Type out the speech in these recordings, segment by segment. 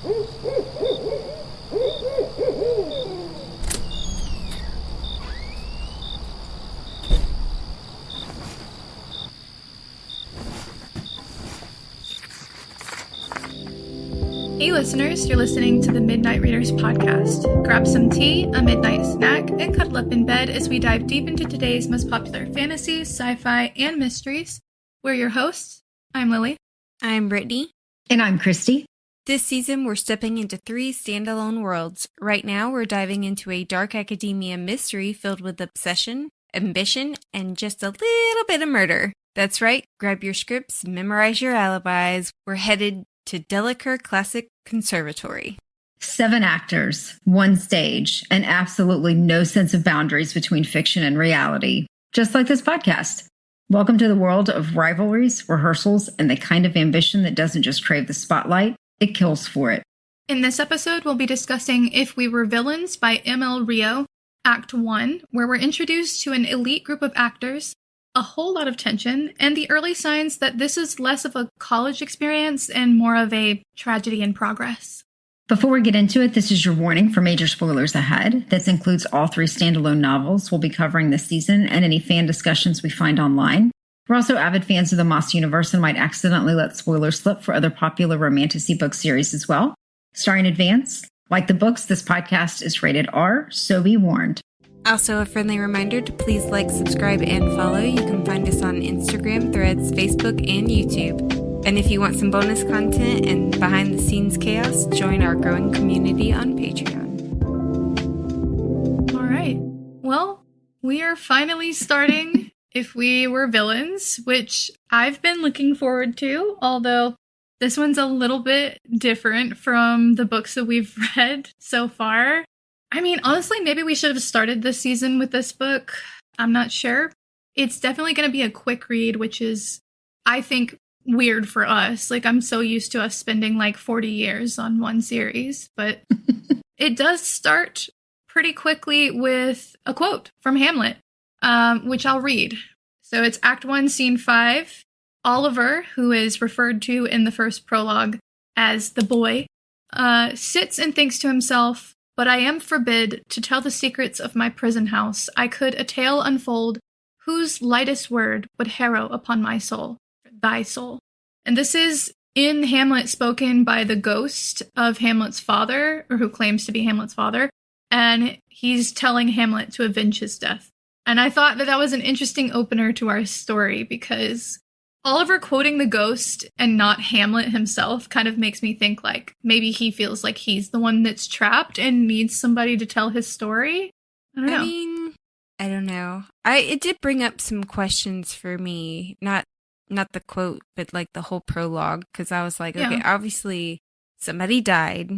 Hey listeners, you're listening to the Midnight Readers podcast. Grab some tea, a midnight snack, and cuddle up in bed as we dive deep into today's most popular fantasies, sci-fi, and mysteries. We're your hosts. I'm Lily. I'm Brittany. And I'm Christy. This season, we're stepping into 3 standalone worlds. Right now, we're diving into a dark academia mystery filled with obsession, ambition, and just a little bit of murder. That's right, grab your scripts, memorize your alibis. We're headed to Delacour Classic Conservatory. 7 actors, 1 stage, and absolutely no sense of boundaries between fiction and reality, just like this podcast. Welcome to the world of rivalries, rehearsals, and the kind of ambition that doesn't just crave the spotlight, it kills for it. In this episode, we'll be discussing If We Were Villains by M.L. Rio, Act 1, where we're introduced to an elite group of actors, a whole lot of tension, and the early signs that this is less of a college experience and more of a tragedy in progress. Before we get into it, this is your warning for major spoilers ahead. This includes all 3 standalone novels we'll be covering this season and any fan discussions we find online. We're also avid fans of the Moss universe and might accidentally let spoilers slip for other popular romantasy book series as well. Sorry in advance. Like the books, this podcast is rated R, so be warned. Also, a friendly reminder to please like, subscribe, and follow. You can find us on Instagram, Threads, Facebook, and YouTube. And if you want some bonus content and behind-the-scenes chaos, join our growing community on Patreon. All right. Well, we are finally starting If We Were Villains, which I've been looking forward to, although this one's a little bit different from the books that we've read so far. I mean, honestly, maybe we should have started this season with this book. I'm not sure. It's definitely going to be a quick read, which is, I think, weird for us. Like, I'm so used to us spending like 40 years on one series, but it does start pretty quickly with a quote from Hamlet, which I'll read. So it's Act 1, Scene 5. Oliver, who is referred to in the first prologue as the boy, sits and thinks to himself, "But I am forbid to tell the secrets of my prison house. I could a tale unfold, whose lightest word would harrow upon my soul, thy soul." And this is in Hamlet spoken by the ghost of Hamlet's father, or who claims to be Hamlet's father, and he's telling Hamlet to avenge his death. And I thought that that was an interesting opener to our story, because Oliver quoting the ghost and not Hamlet himself kind of makes me think like maybe he feels like he's the one that's trapped and needs somebody to tell his story. I don't know. I mean, I don't know. It did bring up some questions for me. Not the quote, but like the whole prologue, because I was like, okay, obviously somebody died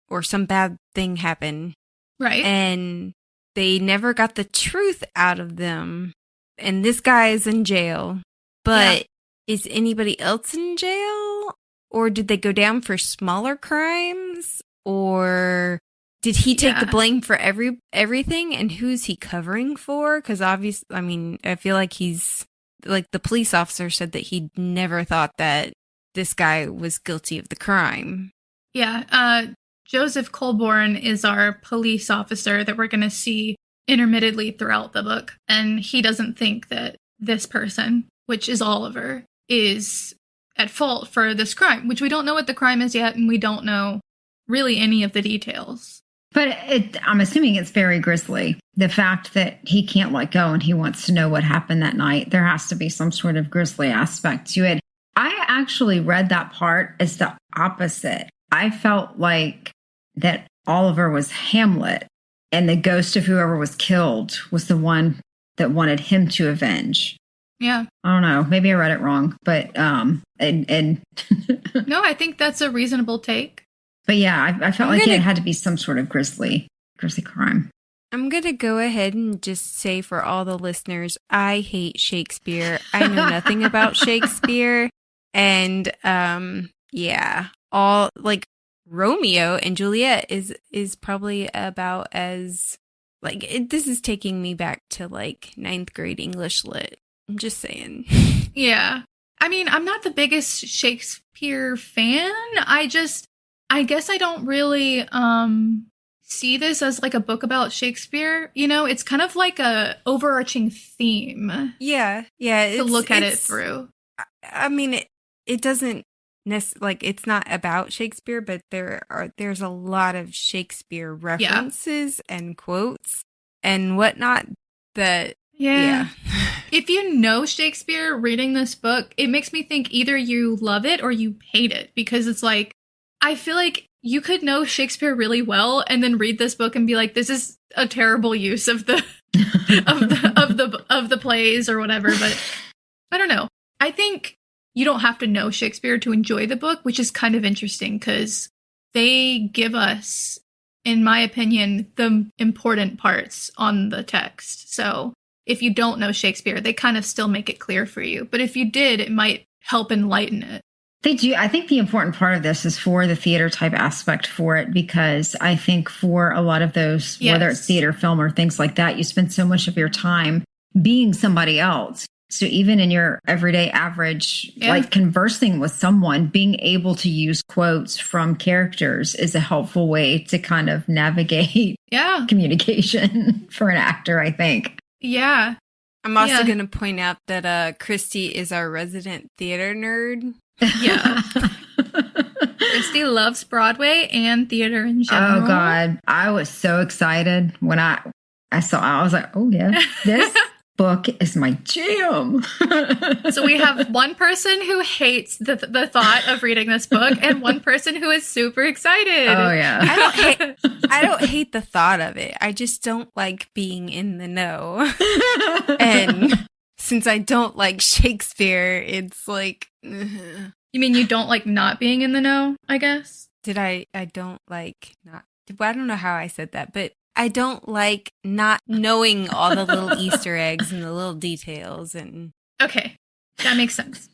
or some bad thing happened. Right. And they never got the truth out of them. And this guy is in jail. But is anybody else in jail? Or did they go down for smaller crimes? Or did he take the blame for everything? And who's he covering for? Because obviously, I mean, I feel like he's, like the police officer said that he never thought that this guy was guilty of the crime. Yeah, Joseph Colborne is our police officer that we're going to see intermittently throughout the book. And he doesn't think that this person, which is Oliver, is at fault for this crime, which we don't know what the crime is yet, and we don't know really any of the details. But I'm assuming it's very grisly. The fact that he can't let go and he wants to know what happened that night, there has to be some sort of grisly aspect to it. I actually read that part as the opposite. I felt like that Oliver was Hamlet and the ghost of whoever was killed was the one that wanted him to avenge. Yeah. I don't know. Maybe I read it wrong, but No, I think that's a reasonable take. But yeah, I felt like it had to be some sort of grisly crime. I'm going to go ahead and just say for all the listeners, I hate Shakespeare. I know nothing about Shakespeare. And all like Romeo and Juliet is probably about as like this is taking me back to like 9th grade English lit. I'm just saying. Yeah. I mean, I'm not the biggest Shakespeare fan. I guess I don't really see this as like a book about Shakespeare. You know, it's kind of like a overarching theme. Yeah. To look at it through. I mean, it doesn't like it's not about Shakespeare, but there's a lot of Shakespeare references and quotes and whatnot that If you know Shakespeare, reading this book, it makes me think either you love it or you hate it, because it's like, I feel like you could know Shakespeare really well and then read this book and be like, this is a terrible use of the of the plays or whatever. But I don't know. I think you don't have to know Shakespeare to enjoy the book, which is kind of interesting because they give us, in my opinion, the important parts on the text. So if you don't know Shakespeare, they kind of still make it clear for you. But if you did, it might help enlighten it. They do. I think the important part of this is for the theater type aspect for it, because I think for a lot of those, whether it's theater, film, or things like that, you spend so much of your time being somebody else. So even in your everyday average, like conversing with someone, being able to use quotes from characters is a helpful way to kind of navigate communication for an actor, I think. Yeah. I'm also going to point out that Christy is our resident theater nerd. Yeah. Christy loves Broadway and theater in general. Oh, God. I was so excited when I was like, oh, yeah, this book is my jam. So we have one person who hates the thought of reading this book and one person who is super excited. Oh, yeah. I don't hate the thought of it. I just don't like being in the know. And since I don't like Shakespeare, it's like... You mean you don't like not being in the know, I guess? I don't like not... Well, I don't know how I said that, but I don't like not knowing all the little Easter eggs and the little details. And okay, that makes sense.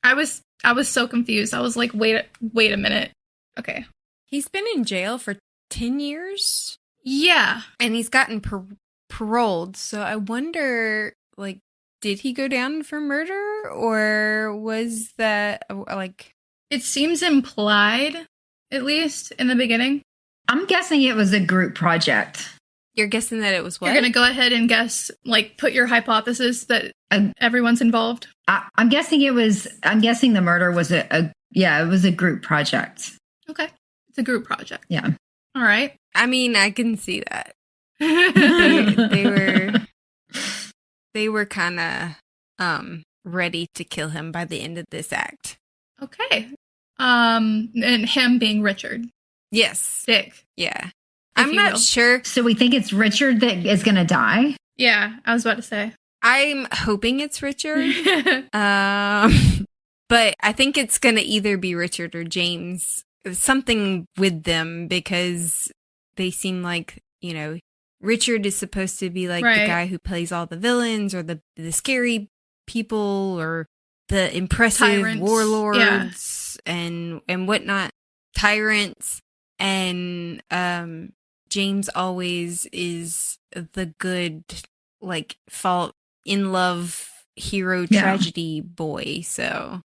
I was so confused. I was like, wait a minute. Okay. He's been in jail for 10 years? Yeah. And he's gotten paroled. So I wonder, like, did he go down for murder? Or was that, like... It seems implied, at least, in the beginning. I'm guessing it was a group project. You're guessing that it was what? You're going to go ahead and guess, like, put your hypothesis that everyone's involved? I'm guessing the murder was it was a group project. Okay. It's a group project. Yeah. All right. I mean, I can see that. They were kind of ready to kill him by the end of this act. Okay. And him being Richard. Yes. Dick. Yeah. I'm not sure. So we think it's Richard that is going to die? Yeah, I was about to say. I'm hoping it's Richard. But I think it's going to either be Richard or James. Something with them, because they seem like, you know, Richard is supposed to be like the guy who plays all the villains or the scary people or the impressive tyrants, warlords and whatnot, tyrants. And James always is the good, like, fall in love hero tragedy boy. So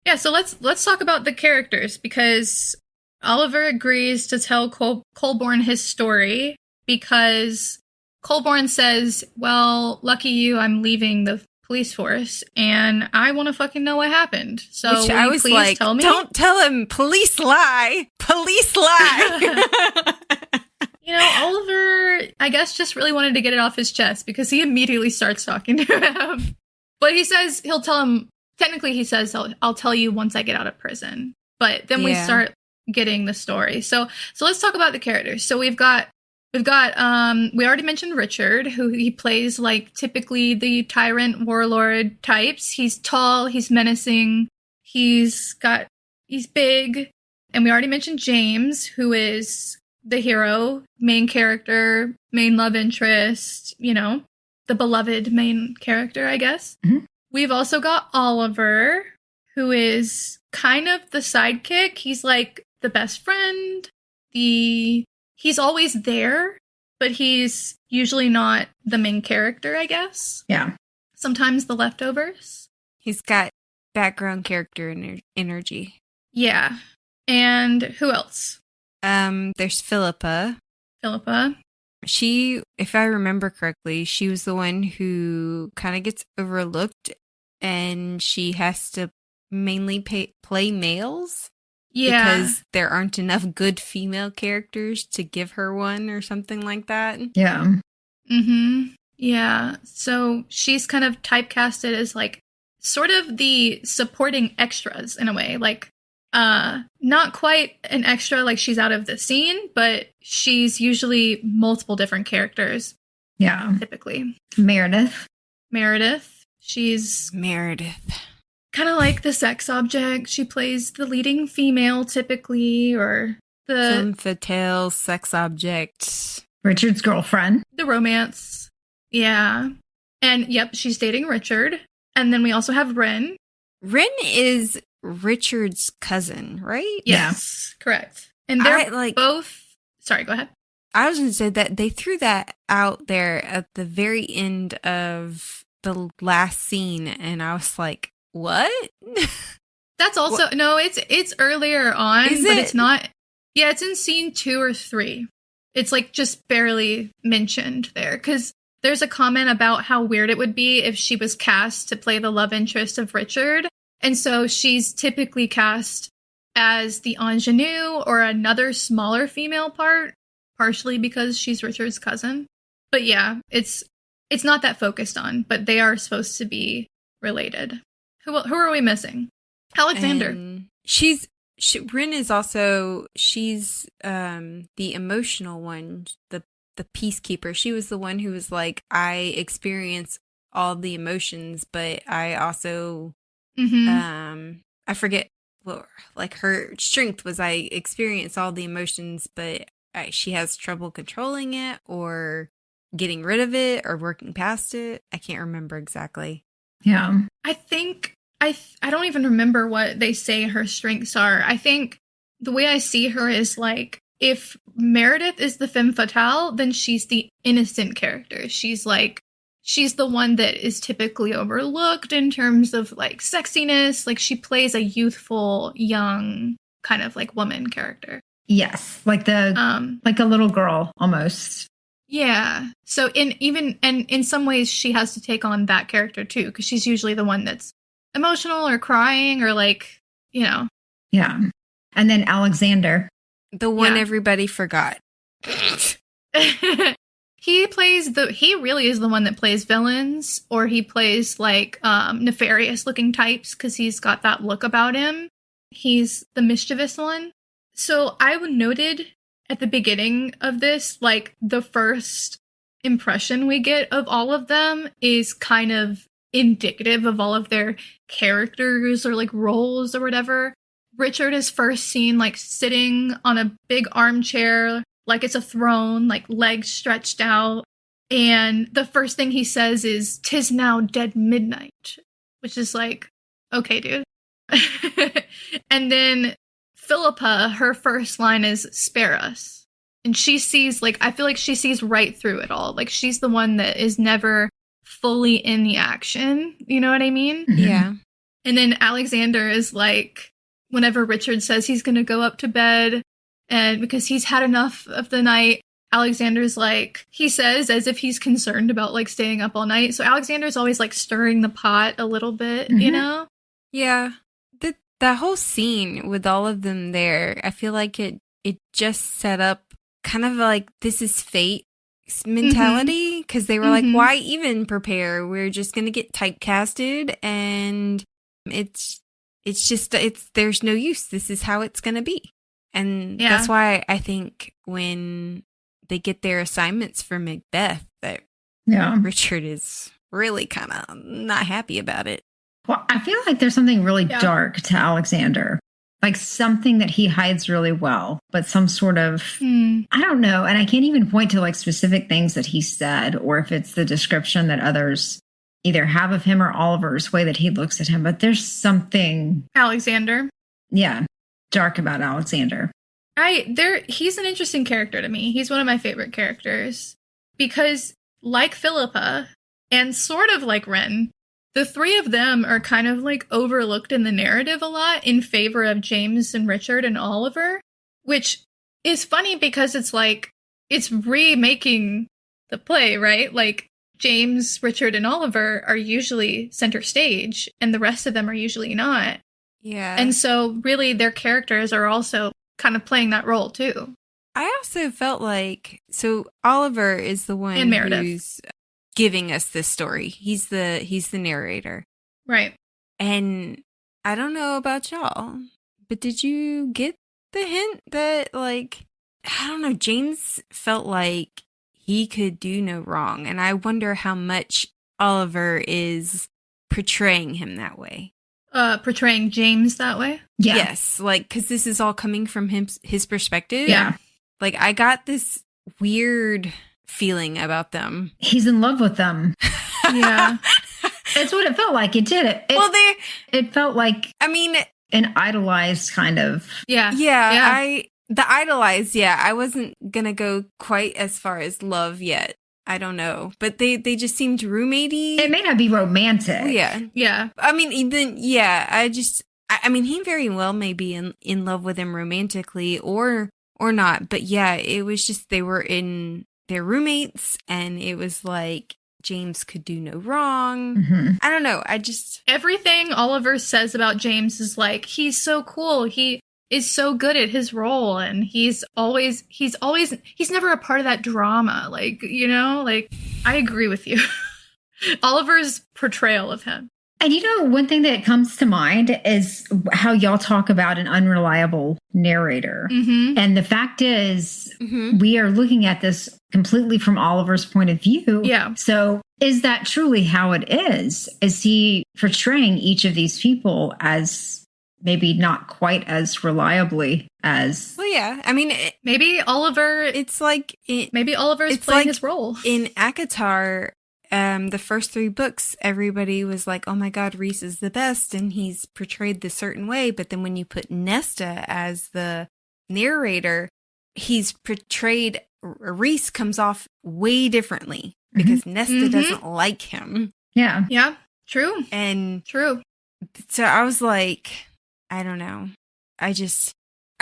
yeah, so let's talk about the characters, because Oliver agrees to tell Colborne his story because Colborne says, well, lucky you, I'm leaving the police force and I want to fucking know what happened. So which I was like, tell me? Don't tell him, police lie. Police lie. You know, Oliver, I guess, just really wanted to get it off his chest because he immediately starts talking to him. But he says he'll tell him, technically he says, I'll tell you once I get out of prison. But then we start getting the story. So let's talk about the characters. So we've got we already mentioned Richard, who he plays like typically the tyrant warlord types. He's tall, he's menacing, he's big. And we already mentioned James, who is the hero, main character, main love interest, you know, the beloved main character, I guess. Mm-hmm. We've also got Oliver, who is kind of the sidekick. He's like the best friend. He's always there, but he's usually not the main character, I guess. Yeah. Sometimes the leftovers. He's got background character energy. Yeah. And who else? There's Philippa. Philippa. She, if I remember correctly, she was the one who kind of gets overlooked, and she has to mainly play males. Yeah. Because there aren't enough good female characters to give her one or something like that. Yeah. Mm-hmm. Yeah. So she's kind of typecasted as like sort of the supporting extras in a way. Like, not quite an extra, like she's out of the scene, but she's usually multiple different characters. Yeah. Typically. Meredith. She's Meredith. kind of like the sex object. She plays the leading female typically, or the Femme fatale, sex object. Richard's girlfriend. The romance. Yeah. And yep, she's dating Richard. And then we also have Ren. Ren is Richard's cousin, right? Yes, correct. And they're both... Sorry, go ahead. I was going to say that they threw that out there at the very end of the last scene, and I was like, what? That's also... What? No, it's earlier on, is but it? It's not... Yeah, it's in scene 2 or 3. It's like just barely mentioned there, because there's a comment about how weird it would be if she was cast to play the love interest of Richard. And so she's typically cast as the ingenue or another smaller female part, partially because she's Richard's cousin. But yeah, it's not that focused on, but they are supposed to be related. Who are we missing? Alexander. And Rin is also, she's the emotional one, the peacekeeper. She was the one who was like, I experience all the emotions, but I also, I forget what, like her strength was I experience all the emotions, but she has trouble controlling it or getting rid of it or working past it. I can't remember exactly. Yeah. I think I don't even remember what they say her strengths are. I think the way I see her is like, if Meredith is the femme fatale, then she's the innocent character. She's the one that is typically overlooked in terms of like sexiness. Like she plays a youthful, young kind of like woman character. Yes, like like a little girl almost. Yeah. So in some ways she has to take on that character too, because she's usually the one that's emotional or crying or like, you know. Yeah. And then Alexander. The one everybody forgot. He really is the one that plays villains, or he plays like nefarious looking types because he's got that look about him. He's the mischievous one. So I noted at the beginning of this, like the first impression we get of all of them is kind of indicative of all of their characters or like roles or whatever. Richard is first seen like sitting on a big armchair, like it's a throne, like legs stretched out. And the first thing he says is, "'Tis now dead midnight," which is like, okay, dude. And then Philippa, her first line is, "Spare us." And she sees, like, I feel like she sees right through it all. Like, she's the one that is never fully in the action. You know what I mean? Yeah. And then Alexander is like, whenever Richard says he's going to go up to bed, and because he's had enough of the night, Alexander's like, he says as if he's concerned about like staying up all night. So Alexander's always like stirring the pot a little bit, you know? Yeah. That whole scene with all of them there, I feel like it just set up kind of like this is fate mentality, because they were like, why even prepare? We're just going to get typecasted, and it's there's no use. This is how it's going to be. And that's why I think when they get their assignments for Macbeth, that Richard is really kind of not happy about it. Well, I feel like there's something really dark to Alexander, like something that he hides really well, but some sort of, I don't know. And I can't even point to like specific things that he said, or if it's the description that others either have of him or Oliver's way that he looks at him. But there's something. Alexander. Yeah. Dark about Alexander. He's an interesting character to me. He's one of my favorite characters because, like Philippa and sort of like Ren, the three of them are kind of like overlooked in the narrative a lot in favor of James and Richard and Oliver, which is funny because it's like, it's remaking the play, right? Like, James, Richard, and Oliver are usually center stage, and the rest of them are usually not. Yeah. And so, really, their characters are also kind of playing that role, too. I also felt like, so Oliver is the one And Meredith. who's giving us this story. He's the narrator. Right. And I don't know about y'all, but did you get the hint that, like, I don't know, James felt like he could do no wrong. And I wonder how much Oliver is portraying him that way. Portraying James that way? Yeah. Yes, like, because this is all coming from his perspective. Yeah. Like, I got this weird feeling about them. He's in love with them. Yeah. That's what it felt like. It did. It felt like, I mean, an idolized kind of. Yeah. The idolized, I wasn't gonna go quite as far as love yet. I don't know. But they just seemed roommate-y. It may not be romantic. Oh, yeah. Yeah. I mean, even, I mean, he very well may be in love with him romantically or not. But yeah, it was just, they're roommates, and it was like, James could do no wrong. Mm-hmm. I don't know. Everything Oliver says about James is like, he's so cool. He is so good at his role, and he's never a part of that drama. Like, you know, like, I agree with you. Oliver's portrayal of him. And you know, one thing that comes to mind is how y'all talk about an unreliable narrator. Mm-hmm. And the fact is, Mm-hmm. we are looking at this completely from Oliver's point of view. Yeah. So is that truly how it is? Is he portraying each of these people as maybe not quite as reliably as... Well, yeah. I mean, Maybe Oliver, it's like... maybe Oliver's it's playing like his role. In ACOTAR, the first 3 books, everybody was like, oh my God, Reese is the best, and he's portrayed this certain way. But then when you put Nesta as the narrator, he's portrayed... Reese comes off way differently because Nesta doesn't like him. Yeah. Yeah. True. And True. so I was like, I don't know. I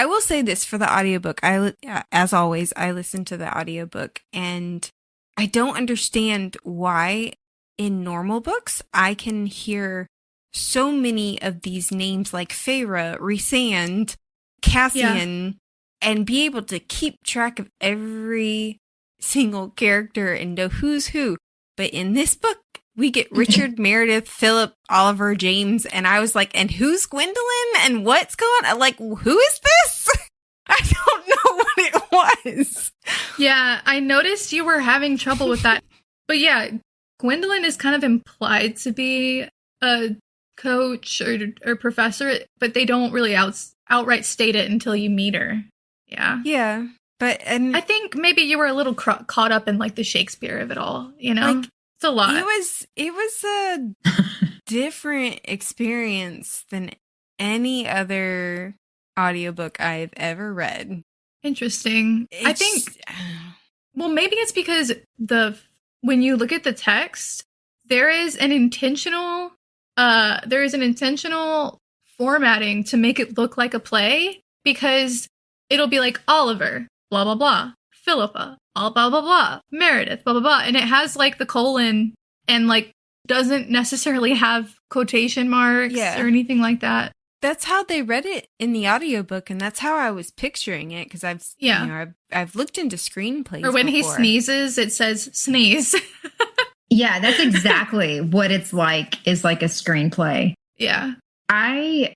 will say this for the audiobook. As always, I listen to the audiobook, and I don't understand why in normal books I can hear so many of these names like Feyre, Rhysand, Cassian, and be able to keep track of every single character and know who's who. But in this book, we get Richard, Meredith, Philip, Oliver, James, and I was like, and who's Gwendolyn? And what's going on? Like, who is this? I don't know what it was. Yeah, I noticed you were having trouble with that. But yeah, Gwendolyn is kind of implied to be a coach or professor, but they don't really outright state it until you meet her. Yeah. Yeah. But I think maybe you were a little caught up in like the Shakespeare of it all, you know? Like, it's a lot. It was a different experience than any other audiobook I've ever read. Interesting. I think, well, maybe it's because when you look at the text, there is an intentional formatting to make it look like a play, because it'll be like Oliver, blah, blah, blah, Philippa, all blah, blah, blah, Meredith, blah, blah, blah. And it has like the colon and like doesn't necessarily have quotation marks or anything like that. That's how they read it in the audiobook, and that's how I was picturing it, because I've looked into screenplays. Or when he before. sneezes, it says sneeze. Yeah, that's exactly what it's like, is like a screenplay. Yeah. I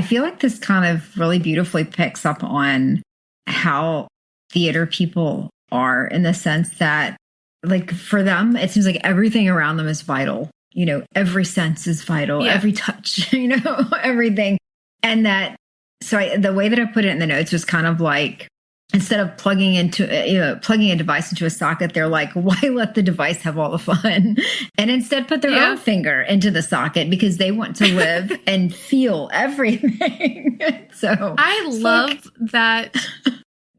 feel like this kind of really beautifully picks up on how theater people are, in the sense that, like, for them, it seems like everything around them is vital. You know, every sense is vital, every touch, you know, everything. And that, so the way that I put it in the notes was kind of like, instead of plugging a device into a socket, they're like, why let the device have all the fun? And instead put their own finger into the socket, because they want to live and feel everything. So I love that.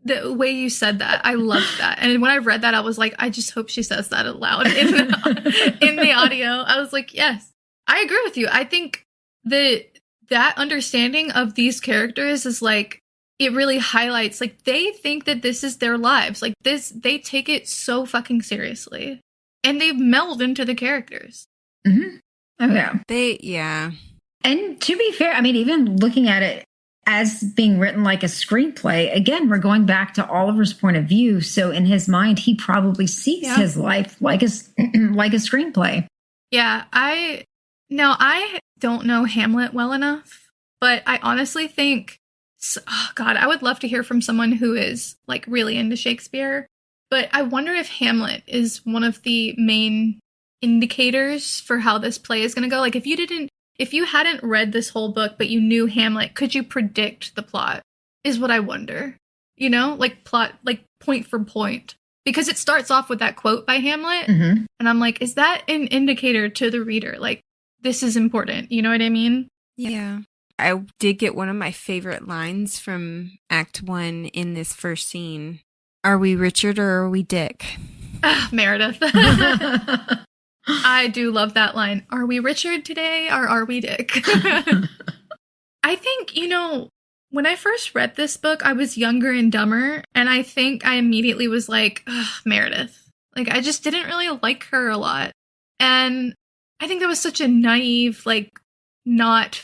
The way you said that, I loved that. And when I read that, I was like, I just hope she says that out loud in the audio. I was like, yes. I agree with you. I think that understanding of these characters is like, it really highlights, like, they think that this is their lives. Like, they take it so fucking seriously. And they meld into the characters. Mm-hmm. Oh, yeah. Yeah. And to be fair, I mean, even looking at it as being written like a screenplay, again, we're going back to Oliver's point of view. So in his mind, he probably sees his life like a screenplay. Yeah, I don't know Hamlet well enough, but I honestly think, oh God, I would love to hear from someone who is like really into Shakespeare. But I wonder if Hamlet is one of the main indicators for how this play is going to go. Like, if you hadn't read this whole book, but you knew Hamlet, could you predict the plot? Is what I wonder. You know, like plot, like point for point. Because it starts off with that quote by Hamlet. Mm-hmm. And I'm like, is that an indicator to the reader? Like, this is important. You know what I mean? Yeah. I did get one of my favorite lines from Act 1 in this first scene. Are we Richard or are we Dick? Meredith. I do love that line. Are we Richard today or are we Dick? I think, when I first read this book, I was younger and dumber. And I think I immediately was like, Meredith. Like, I just didn't really like her a lot. And I think that was such a naive, like, not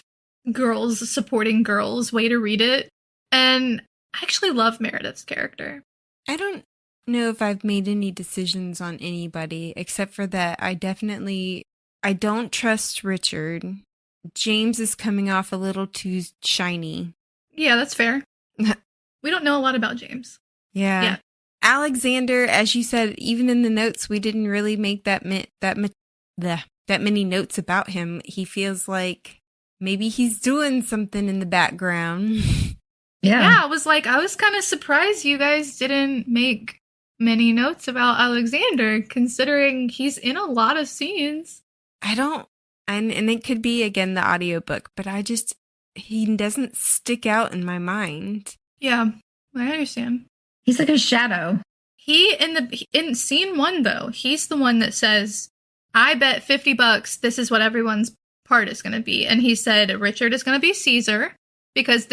girls supporting girls way to read it. And I actually love Meredith's character. I don't know if I've made any decisions on anybody, except for that I don't trust Richard. James is coming off a little too shiny. Yeah, that's fair. We don't know a lot about James. Yeah. Alexander, as you said, even in the notes, we didn't really make that many notes about him. He feels like maybe he's doing something in the background. Yeah, I was kind of surprised you guys didn't make many notes about Alexander, considering he's in a lot of scenes. And it could be, again, the audiobook, but he doesn't stick out in my mind. Yeah, I understand. He's like a shadow. In scene 1, though, he's the one that says, I bet $50 this is what everyone's part is going to be. And he said Richard is going to be Caesar, because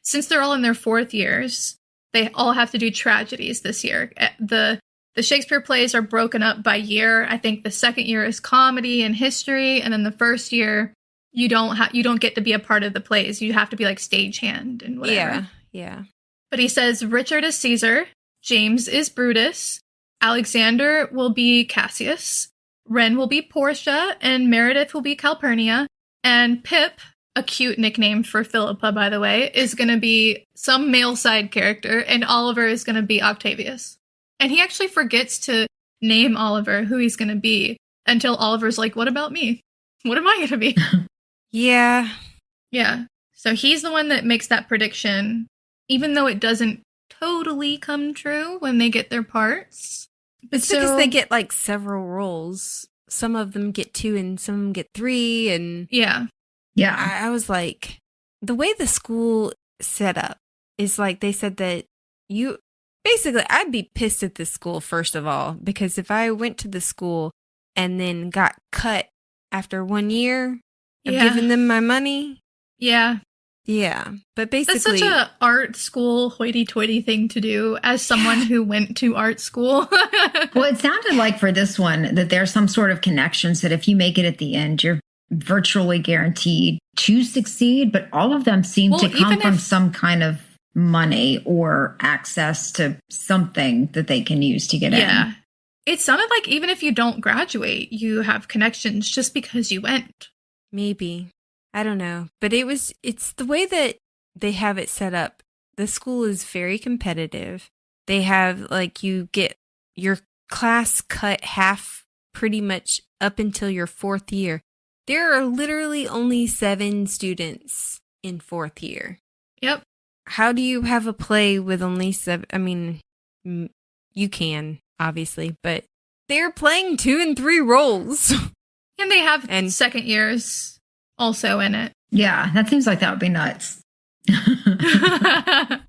since they're all in their 4th years, they all have to do tragedies this year. The Shakespeare plays are broken up by year. I think the 2nd year is comedy and history, and then the 1st year you don't get to be a part of the plays. You have to be like stagehand and whatever. Yeah. But he says Richard is Caesar, James is Brutus, Alexander will be Cassius, Ren will be Portia, and Meredith will be Calpurnia, and Pip, a cute nickname for Philippa, by the way, is going to be some male side character, and Oliver is going to be Octavius. And he actually forgets to name Oliver who he's going to be until Oliver's like, what about me? What am I going to be? Yeah. Yeah. So he's the one that makes that prediction, even though it doesn't totally come true when they get their parts. It's because they get like several roles. Some of them get 2 and some of them get 3. And yeah. I was like, the way the school set up is like they said that basically, I'd be pissed at this school, first of all, because if I went to the school and then got cut after 1 year of giving them my money. Yeah. Yeah. But basically, that's such a art school hoity-toity thing to do as someone who went to art school. Well, it sounded like for this one that there's some sort of connections that if you make it at the end, you're virtually guaranteed to succeed. But all of them seem to come from some kind of money or access to something that they can use to get in. Yeah. It sounded like even if you don't graduate, you have connections just because you went. Maybe. I don't know. But it's the way that they have it set up. The school is very competitive. They have, like, you get your class cut half pretty much up until your 4th year. There are literally only 7 students in 4th year. Yep. How do you have a play with only 7? I mean, you can, obviously, but they're playing 2 and 3 roles. And they have 2nd years also in it. Yeah, that seems like that would be nuts. But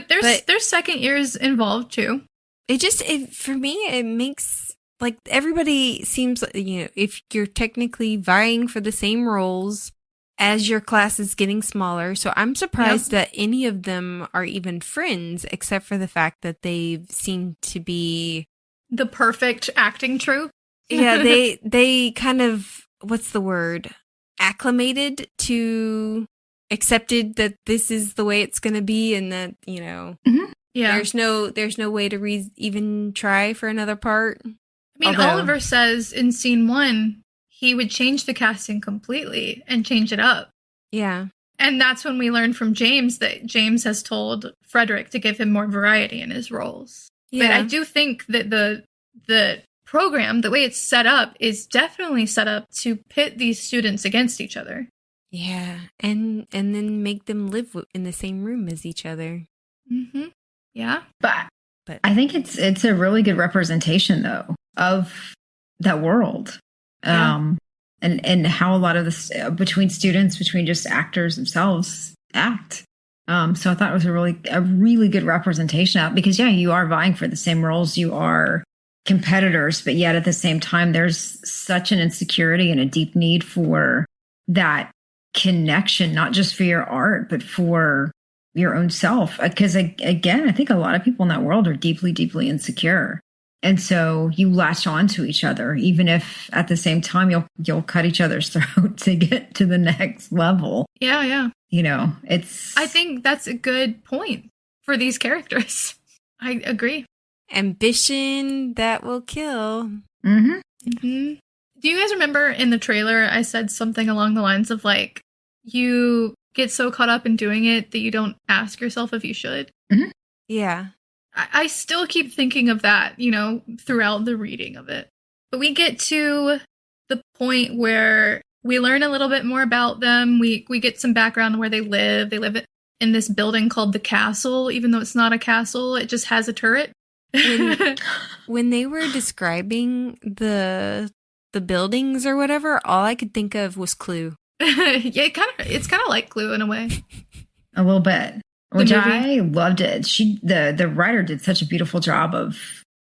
there's 2nd years involved too. For me, it makes like everybody seems, if you're technically vying for the same roles as your class is getting smaller. So I'm surprised that any of them are even friends, except for the fact that they seem to be the perfect acting troupe. Yeah, they kind of, what's the word? Acclimated to, accepted that this is the way it's going to be, and that, Mm-hmm. Yeah. there's no way to even try for another part. I mean, Oliver says in scene 1, he would change the casting completely and change it up. Yeah. And that's when we learned from James that James has told Frederick to give him more variety in his roles. Yeah. But I do think that the program, the way it's set up, is definitely set up to pit these students against each other. Yeah, and then make them live in the same room as each other. Mm-hmm. Yeah. But I think it's a really good representation, though, of that world. Yeah. And how a lot of this between students, between just actors themselves act. So I thought it was a really good representation of, because you are vying for the same roles, you are competitors, but yet at the same time, there's such an insecurity and a deep need for that connection, not just for your art, but for your own self. Because again, I think a lot of people in that world are deeply, deeply insecure. And so you latch on to each other, even if at the same time you'll cut each other's throat to get to the next level. Yeah. I think that's a good point for these characters. I agree. Ambition that will kill. Mm-hmm. Mm-hmm. Do you guys remember in the trailer I said something along the lines of like, you get so caught up in doing it that you don't ask yourself if you should? Mm-hmm. Yeah. I still keep thinking of that, throughout the reading of it. But we get to the point where we learn a little bit more about them. We get some background on where they live. They live in this building called the Castle, even though it's not a castle. It just has a turret. When they were describing the buildings or whatever, all I could think of was Clue. Yeah, it's kind of like Clue in a way. A little bit. Which I loved it. The writer did such a beautiful job of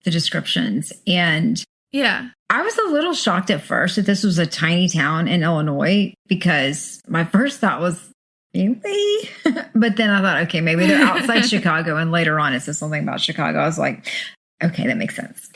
the descriptions. And yeah, I was a little shocked at first that this was a tiny town in Illinois, because my first thought was, really? But then I thought, okay, maybe they're outside Chicago. And later on, it says something about Chicago. I was like, okay, that makes sense.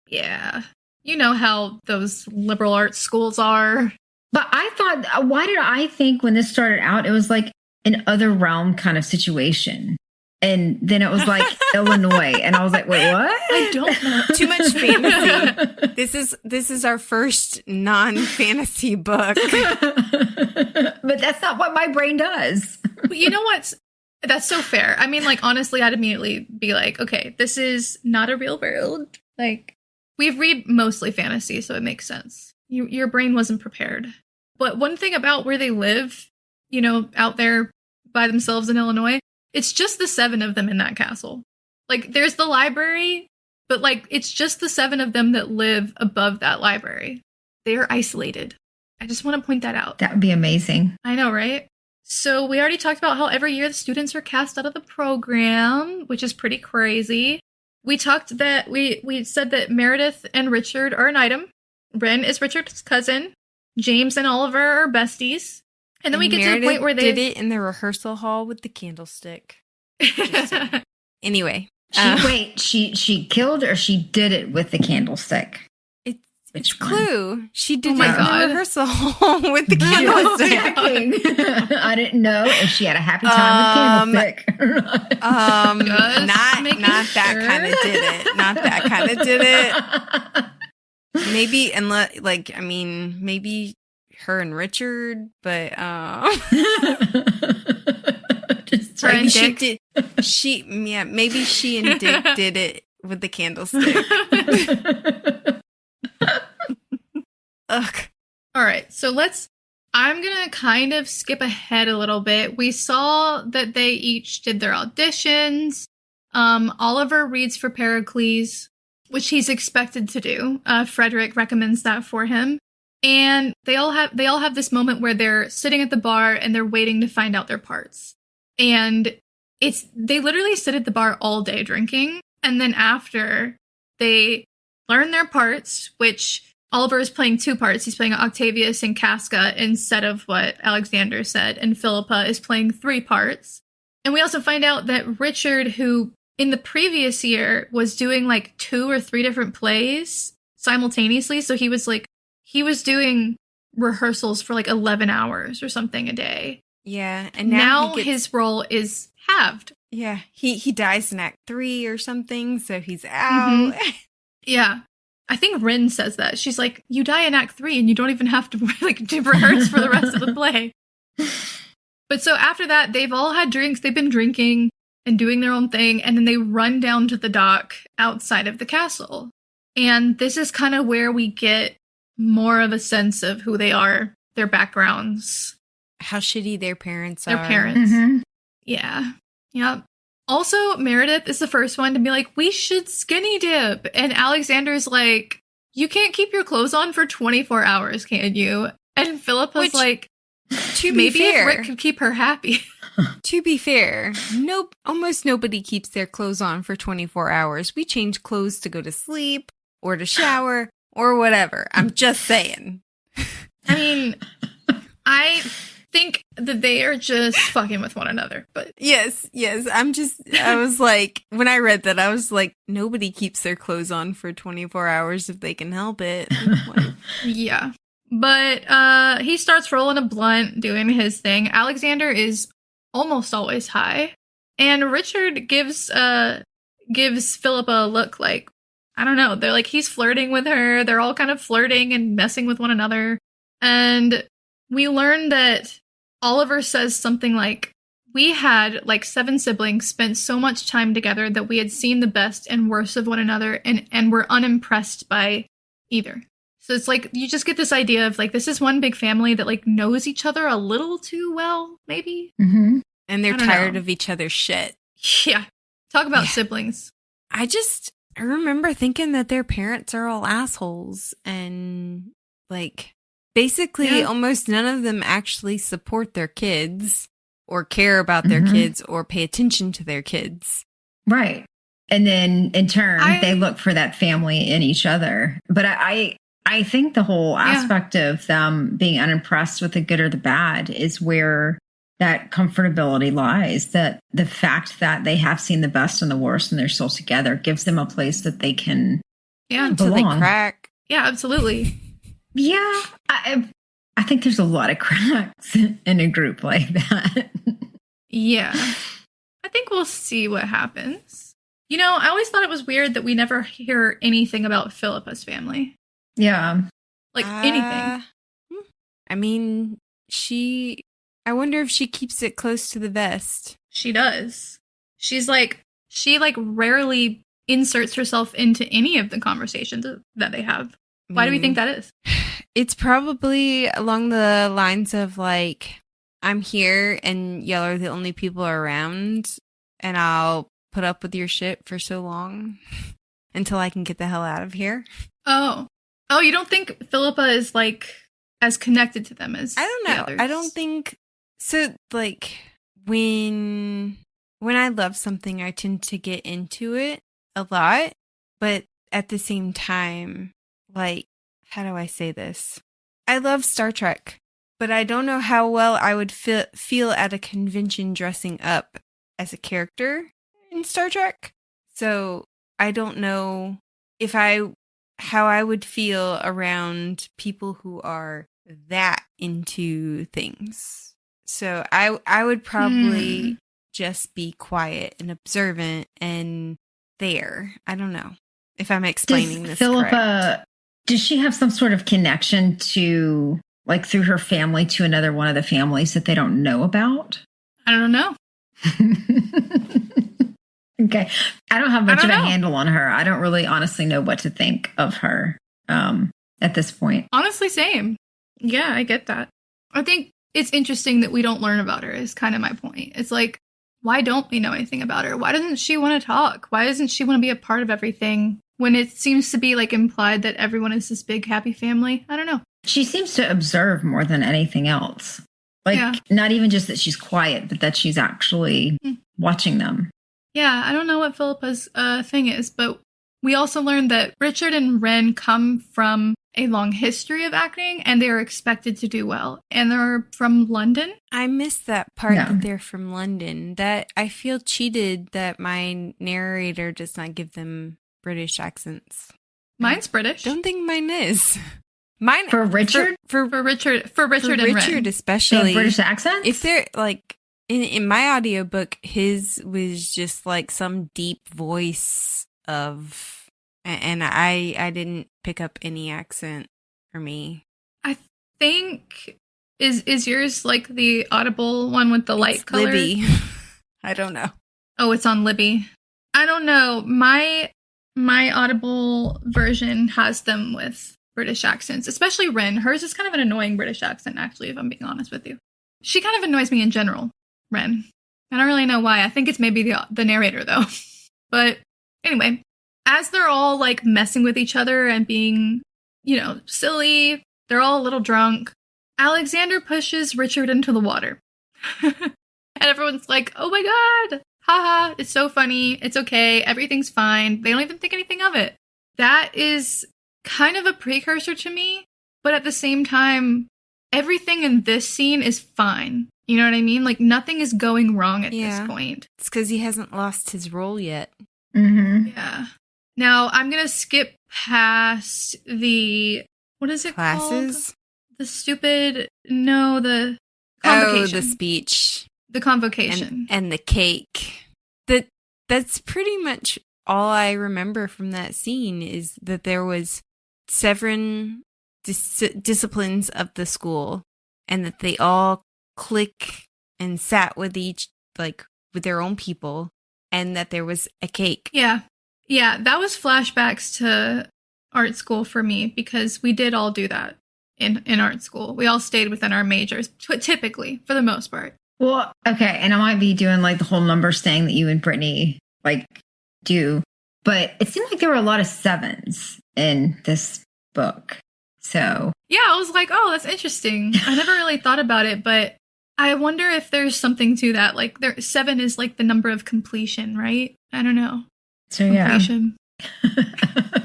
Yeah. You know how those liberal arts schools are. But I thought, why did I think when this started out, it was like an other realm kind of situation? And then it was like Illinois. And I was like, wait, what? I don't know. Too much fantasy. This is our first non-fantasy book. But that's not what my brain does. But you know what? That's so fair. I mean, like, honestly, I'd immediately be like, okay, this is not a real world. Like, we've read mostly fantasy, so it makes sense. Your brain wasn't prepared. But one thing about where they live, out there by themselves in Illinois, it's just the 7 of them in that castle. Like, there's the library, but, like, it's just the 7 of them that live above that library. They are isolated. I just want to point that out. That would be amazing. I know, right? So we already talked about how every year the students are cast out of the program, which is pretty crazy. We talked that we said that Meredith and Richard are an item. Ren is Richard's cousin. James and Oliver are besties. And then we get to the point where they did it in the rehearsal hall with the candlestick. Anyway, she killed, or she did it with the candlestick? It's Clue. She did my it in God. the rehearsal hall with the candlestick. I didn't know if she had a happy time with candlestick. Not that kind of did it. Not that kind of did it. Maybe, unless, maybe her and Richard, but Just maybe she did. Maybe she and Dick did it with the candlestick. Ugh. All right, so I'm going to kind of skip ahead a little bit. We saw that they each did their auditions. Oliver reads for Pericles, which he's expected to do. Frederick recommends that for him. And they all have this moment where they're sitting at the bar and they're waiting to find out their parts. And they literally sit at the bar all day drinking. And then after, they learn their parts, which Oliver is playing 2 parts. He's playing Octavius and Casca instead of what Alexander said, and Philippa is playing 3 parts. And we also find out that Richard, who in the previous year was doing like 2 or 3 different plays simultaneously, so he was doing rehearsals for like 11 hours or something a day. Yeah, and now his role is halved. Yeah, he dies in Act 3 or something, so he's out. Mm-hmm. Yeah. I think Rin says that. She's like, you die in Act 3 and you don't even have to like rehearse for the rest of the play. But so after that, they've all had drinks. They've been drinking and doing their own thing. And then they run down to the dock outside of the castle. And this is kind of where we get more of a sense of who they are, their backgrounds. How shitty their parents are. Their parents. Mm-hmm. Yeah. Yep. Also, Meredith is the first one to be like, we should skinny dip. And Alexander's like, you can't keep your clothes on for 24 hours, can you? And Philippa's like, to be maybe fair, if Rick could keep her happy. To be fair, almost nobody keeps their clothes on for 24 hours. We change clothes to go to sleep or to shower or whatever. I'm just saying. I mean, I think that they are just fucking with one another. But yes. I was like, when I read that, I was like, nobody keeps their clothes on for 24 hours if they can help it. Like, yeah. But he starts rolling a blunt, doing his thing. Alexander is almost always high. And Richard gives Philippa a look like, I don't know, they're like, he's flirting with her. They're all kind of flirting and messing with one another. And we learn that Oliver says something like, we had like 7 siblings, spent so much time together that we had seen the best and worst of one another and were unimpressed by either. So it's like, you just get this idea of like, this is one big family that like knows each other a little too well, maybe. Mm-hmm. And they're tired of each other's shit. Yeah. Talk about siblings. I remember thinking that their parents are all assholes and like basically almost none of them actually support their kids or care about their kids or pay attention to their kids. Right. And then in turn, they look for that family in each other. But I think the whole aspect of them being unimpressed with the good or the bad is where that comfortability lies. That the fact that they have seen the best and the worst and they're still together gives them a place that they can until they crack. Yeah, absolutely. Yeah, I think there's a lot of cracks in a group like that. Yeah. I think we'll see what happens. You know, I always thought it was weird that we never hear anything about Philippa's family. Yeah. Like anything. I mean, I wonder if she keeps it close to the vest. She does. She rarely inserts herself into any of the conversations that they have. Why do we think that is? It's probably along the lines of like, I'm here and y'all are the only people around and I'll put up with your shit for so long until I can get the hell out of here. Oh, you don't think Philippa is like as connected to them as I don't know. The others? I don't think so. Like when I love something, I tend to get into it a lot, but at the same time, like, how do I say this? I love Star Trek, but I don't know how well I would feel at a convention dressing up as a character in Star Trek. So I don't know how I would feel around people who are that into things. So I would probably just be quiet and observant and there. I don't know if I'm explaining this Philippa, correct. Does she have some sort of connection to, like, through her family to another one of the families that they don't know about? I don't know. Okay. I don't have much of a handle on her. I don't really honestly know what to think of her at this point. Honestly, same. Yeah, I get that. I think it's interesting that we don't learn about her is kind of my point. It's like, why don't we know anything about her? Why doesn't she want to talk? Why doesn't she want to be a part of everything when it seems to be like implied that everyone is this big happy family? I don't know. She seems to observe more than anything else. Like, not even just that she's quiet, but that she's actually watching them. Yeah, I don't know what Philippa's thing is, but we also learned that Richard and Ren come from a long history of acting, and they are expected to do well. And they're from London. I missed that part that they're from London. That I feel cheated that my narrator does not give them British accents. Mine's British. Don't think mine is. Mine For Richard? For Richard and Ren. especially. They have British accents? If they're like in my audiobook, his was just like some deep voice of, and I didn't pick up any accent for me. I think is yours like the Audible one with the light color? Libby. I don't know. Oh, it's on Libby. I don't know. My Audible version has them with British accents, especially Ren. Hers is kind of an annoying British accent, actually, if I'm being honest with you. She kind of annoys me in general, Ren. I don't really know why. I think it's maybe the narrator, though. But anyway, as they're all like messing with each other and being, silly, they're all a little drunk, Alexander pushes Richard into the water. And everyone's like, oh my god, haha, it's so funny, it's okay, everything's fine. They don't even think anything of it. That is kind of a precursor to me, but at the same time, everything in this scene is fine. You know what I mean? Like, nothing is going wrong at this point. It's because he hasn't lost his role yet. Mm-hmm. Yeah. Now, I'm going to skip past what is it Classes? called? The convocation. Oh, the speech. The convocation. And the cake. That's pretty much all I remember from that scene, is that there was 7 disciplines of the school, and that they all click and sat with with their own people, and that there was a cake. Yeah, that was flashbacks to art school for me, because we did all do that in art school. We all stayed within our majors, typically, for the most part. Well, okay, and I might be doing like the whole numbers thing that you and Brittany like do, but it seemed like there were a lot of 7s in this book. So yeah, I was like, oh, that's interesting. I never really thought about it, but I wonder if there's something to that. Like, 7 is like the number of completion, right? I don't know. So completion.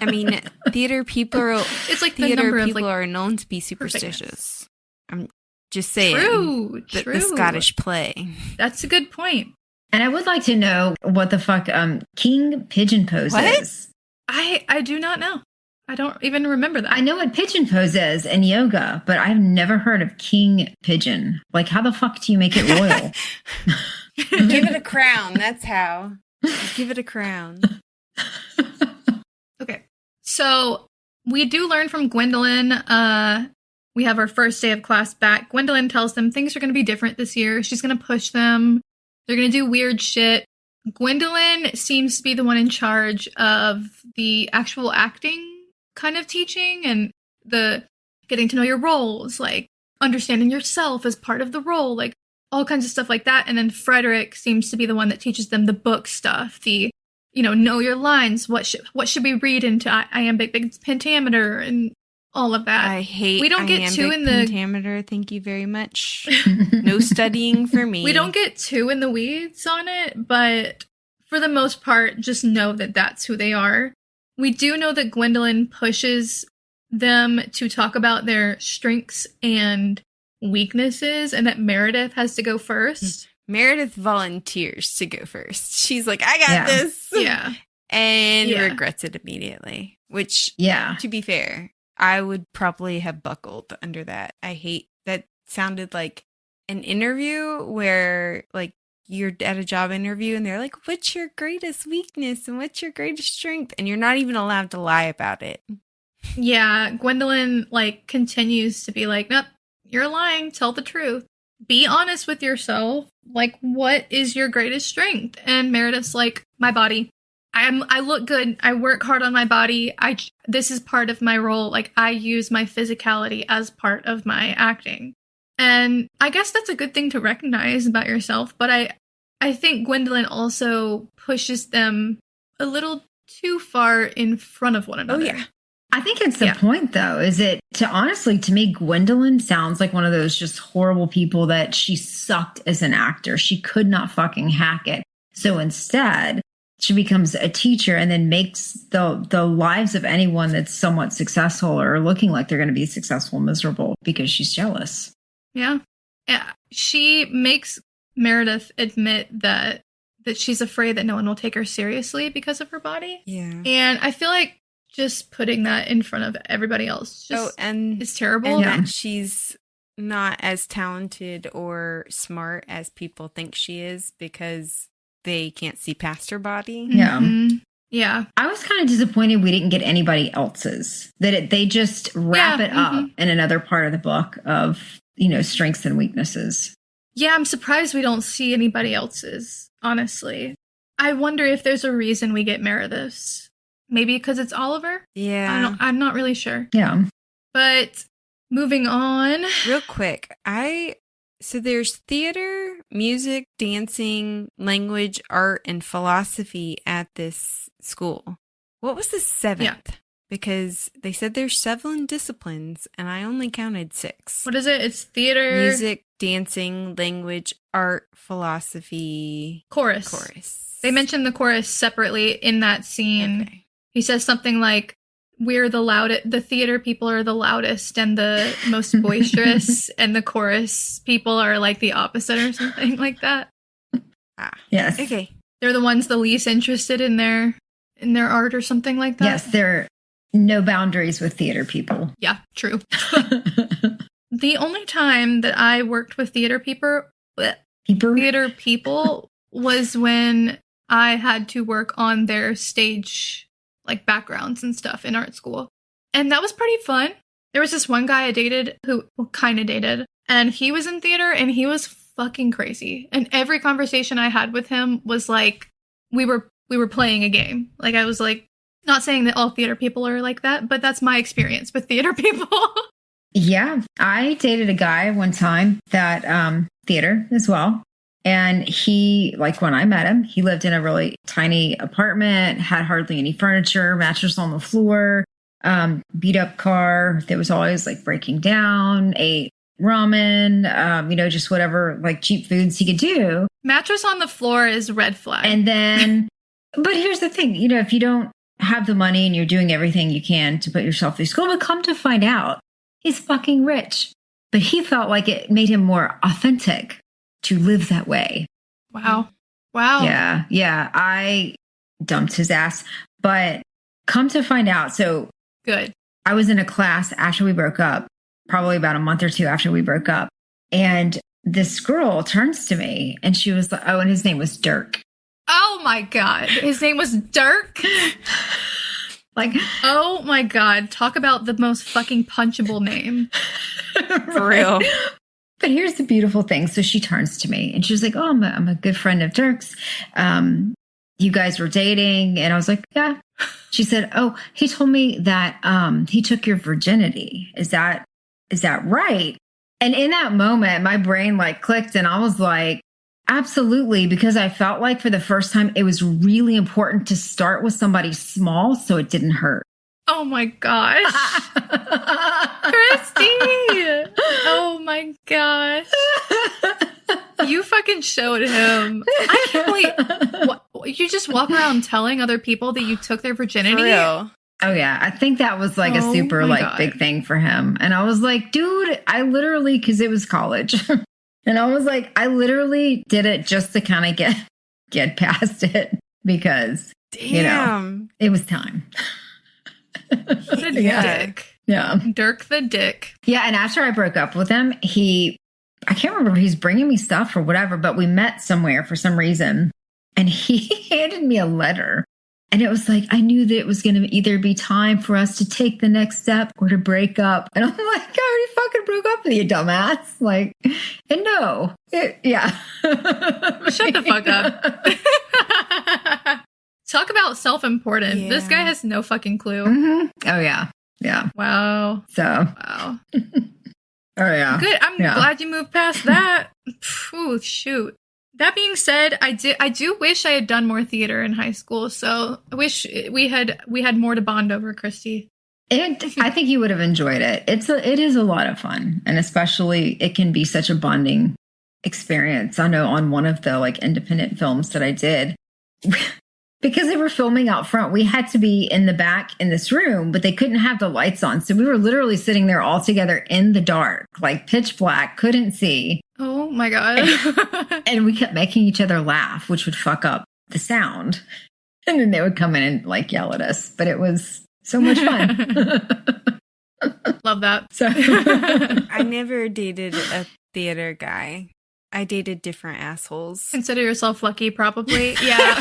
I mean, theater people it's like the number of like are known to be superstitious. I'm just saying. True. The Scottish play. That's a good point. And I would like to know what the fuck King Pigeon Pose is. I do not know. I don't even remember that. I know what pigeon pose is in yoga, but I've never heard of King Pigeon. Like, how the fuck do you make it royal? Give it a crown. That's how. Give it a crown. Okay. So we do learn from Gwendolyn. We have our first day of class back. Gwendolyn tells them things are going to be different this year. She's going to push them. They're going to do weird shit. Gwendolyn seems to be the one in charge of the actual acting kind of teaching and the getting to know your roles, like understanding yourself as part of the role, like all kinds of stuff like that. And then Frederick seems to be the one that teaches them the book stuff, the, know your lines, what should we read into iambic pentameter and all of that. I hate we don't get too in the pentameter. Thank you very much. No studying for me. We don't get too in the weeds on it, but for the most part, just know that that's who they are. We do know that Gwendolyn pushes them to talk about their strengths and weaknesses, and that Meredith has to go first. Meredith volunteers to go first. She's like, I got this. Yeah. And regrets it immediately, which, to be fair, I would probably have buckled under that. I hate that. Sounded like an interview where, like, you're at a job interview and they're like, what's your greatest weakness and what's your greatest strength? And you're not even allowed to lie about it. Yeah, Gwendolyn, like, continues to be like, nope, you're lying. Tell the truth. Be honest with yourself. Like, what is your greatest strength? And Meredith's like, my body. I look good. I work hard on my body. This is part of my role. Like, I use my physicality as part of my acting. And I guess that's a good thing to recognize about yourself. But I think Gwendolyn also pushes them a little too far in front of one another. Oh, yeah. I think it's the point, though, is it to me, Gwendolyn sounds like one of those just horrible people that she sucked as an actor. She could not fucking hack it. So instead, she becomes a teacher and then makes the lives of anyone that's somewhat successful or looking like they're going to be successful miserable because she's jealous. Yeah. She makes Meredith admit that she's afraid that no one will take her seriously because of her body. Yeah. And I feel like just putting that in front of everybody else is terrible. And that she's not as talented or smart as people think she is because they can't see past her body. Yeah. Mm-hmm. Yeah. I was kind of disappointed we didn't get anybody else's. They just wrap it up in another part of the book of, strengths and weaknesses. Yeah, I'm surprised we don't see anybody else's, honestly. I wonder if there's a reason we get Meredith's. Maybe because it's Oliver? Yeah. I'm not really sure. Yeah. But moving on. Real quick, so there's theater, music, dancing, language, art, and philosophy at this school. What was the seventh? Yeah. Because they said there's 7 disciplines, and I only counted 6. What is it? It's theater, music, dancing, language, art, philosophy, chorus. They mentioned the chorus separately in that scene. Okay. He says something like, we're the loudest, the theater people are the loudest and the most boisterous, and the chorus people are like the opposite or something like that. Yes. Okay. They're the ones the least interested in their art or something like that. Yes, there are no boundaries with theater people. Yeah, true. The only time that I worked with theater people was when I had to work on their stage like backgrounds and stuff in art school. And that was pretty fun. There was this one guy I dated who kind of dated, and he was in theater and he was fucking crazy. And every conversation I had with him was like, we were playing a game. Like, I was like, not saying that all theater people are like that, but that's my experience with theater people. Yeah. I dated a guy one time that theater as well. And he, like when I met him, he lived in a really tiny apartment, had hardly any furniture, mattress on the floor, beat up car that was always like breaking down, ate ramen, just whatever like cheap foods he could do. Mattress on the floor is red flag. And then, but here's the thing, if you don't have the money and you're doing everything you can to put yourself through school, but come to find out, he's fucking rich. But he felt like it made him more authentic to live that way. Wow. Yeah. I dumped his ass. But come to find out, so good. I was in a class after we broke up, probably about a month or 2 after we broke up. And this girl turns to me and she was like, oh, and his name was Dirk. Oh my God. His name was Dirk? Like, oh my God. Talk about the most fucking punchable name. For real. But here's the beautiful thing. So she turns to me and she's like, oh, I'm a good friend of Dirk's. You guys were dating. And I was like, yeah. She said, oh, he told me that he took your virginity. Is that right? And in that moment, my brain like clicked and I was like, absolutely. Because I felt like for the first time, it was really important to start with somebody small so it didn't hurt. Oh my gosh. Christy. Oh my gosh. You fucking showed him. I can't believe. What, you just walk around telling other people that you took their virginity? For real. Oh yeah. I think that was like a super like big thing for him. And I was like, dude, I literally, cause it was college. And I was like, I literally did it just to kind of get past it because, it was time. The dick. Yeah. Dirk the dick. Yeah. And after I broke up with him, I can't remember if he's bringing me stuff or whatever, but we met somewhere for some reason and he handed me a letter. And it was like, I knew that it was going to either be time for us to take the next step or to break up. And I'm like, I already fucking broke up with you, dumbass. Like, and no. Yeah. Shut the fuck up. Talk about self-important. Yeah. This guy has no fucking clue. Mm-hmm. Oh, yeah. Yeah. Wow. Wow. Oh, yeah. Good. I'm glad you moved past that. Oh, shoot. That being said, I do wish I had done more theater in high school. So I wish we had more to bond over, Christy. I think you would have enjoyed it. It is a lot of fun, and especially it can be such a bonding experience. I know on one of the like independent films that I did, Because they were filming out front, we had to be in the back in this room, but they couldn't have the lights on. So we were literally sitting there all together in the dark, like pitch black, couldn't see. Oh my God. And we kept making each other laugh, which would fuck up the sound. And then they would come in and like yell at us. But it was so much fun. Love that. So I never dated a theater guy. I dated different assholes. Consider yourself lucky, probably. Yeah.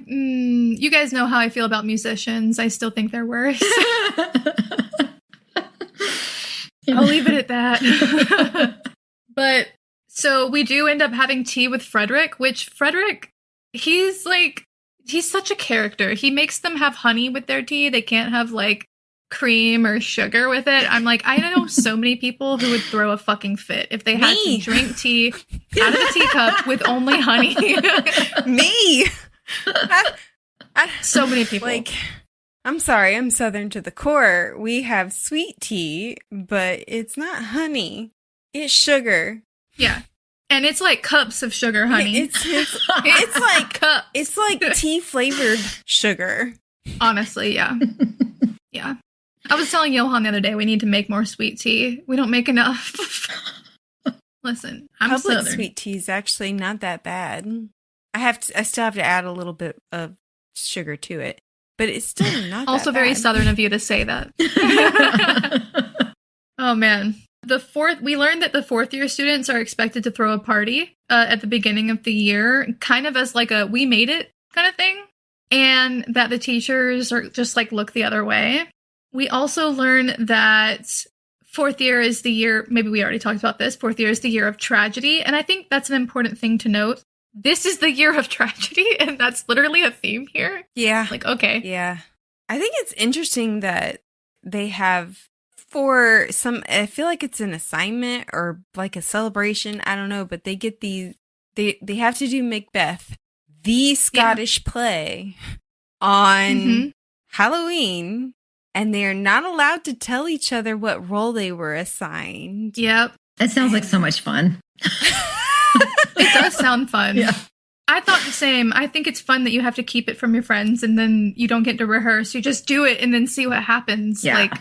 You guys know how I feel about musicians. I still think they're worse. I'll leave it at that. But so we do end up having tea with Frederick, which Frederick, he's such a character. He makes them have honey with their tea. They can't have like cream or sugar with it. I'm like, I know so many people who would throw a fucking fit if they had to drink tea out of a teacup with only honey. Me. So many people. Like, I'm sorry, I'm Southern to the core. We have sweet tea, but it's not honey. It's sugar. Yeah. And it's like cups of sugar, honey. It's like cups. It's like tea flavored sugar. Honestly, yeah. Yeah. I was telling Johan the other day we need to make more sweet tea. We don't make enough. Listen, I'm Public Southern. sweet tea is actually not that bad. I still have to add a little bit of sugar to it, but it's still not Also that very bad. Southern of you to say that. Oh man. We learned that the fourth year students are expected to throw a party at the beginning of the year, kind of as like a we made it kind of thing, and that the teachers are just like look the other way. We also learn that fourth year is the year, maybe we already talked about this, fourth year is the year of tragedy, and I think that's an important thing to note. This is the year of tragedy, and that's literally a theme here. Yeah. Like, okay. Yeah. I think it's interesting that they have for some, I feel like it's an assignment or like a celebration. I don't know, but they get these, they have to do Macbeth, the Scottish play on Halloween, and they're not allowed to tell each other what role they were assigned. Yep. that sounds like so much fun. It does sound fun. Yeah. I thought the same. I think it's fun that you have to keep it from your friends and then you don't get to rehearse. You just do it and then see what happens. Yeah.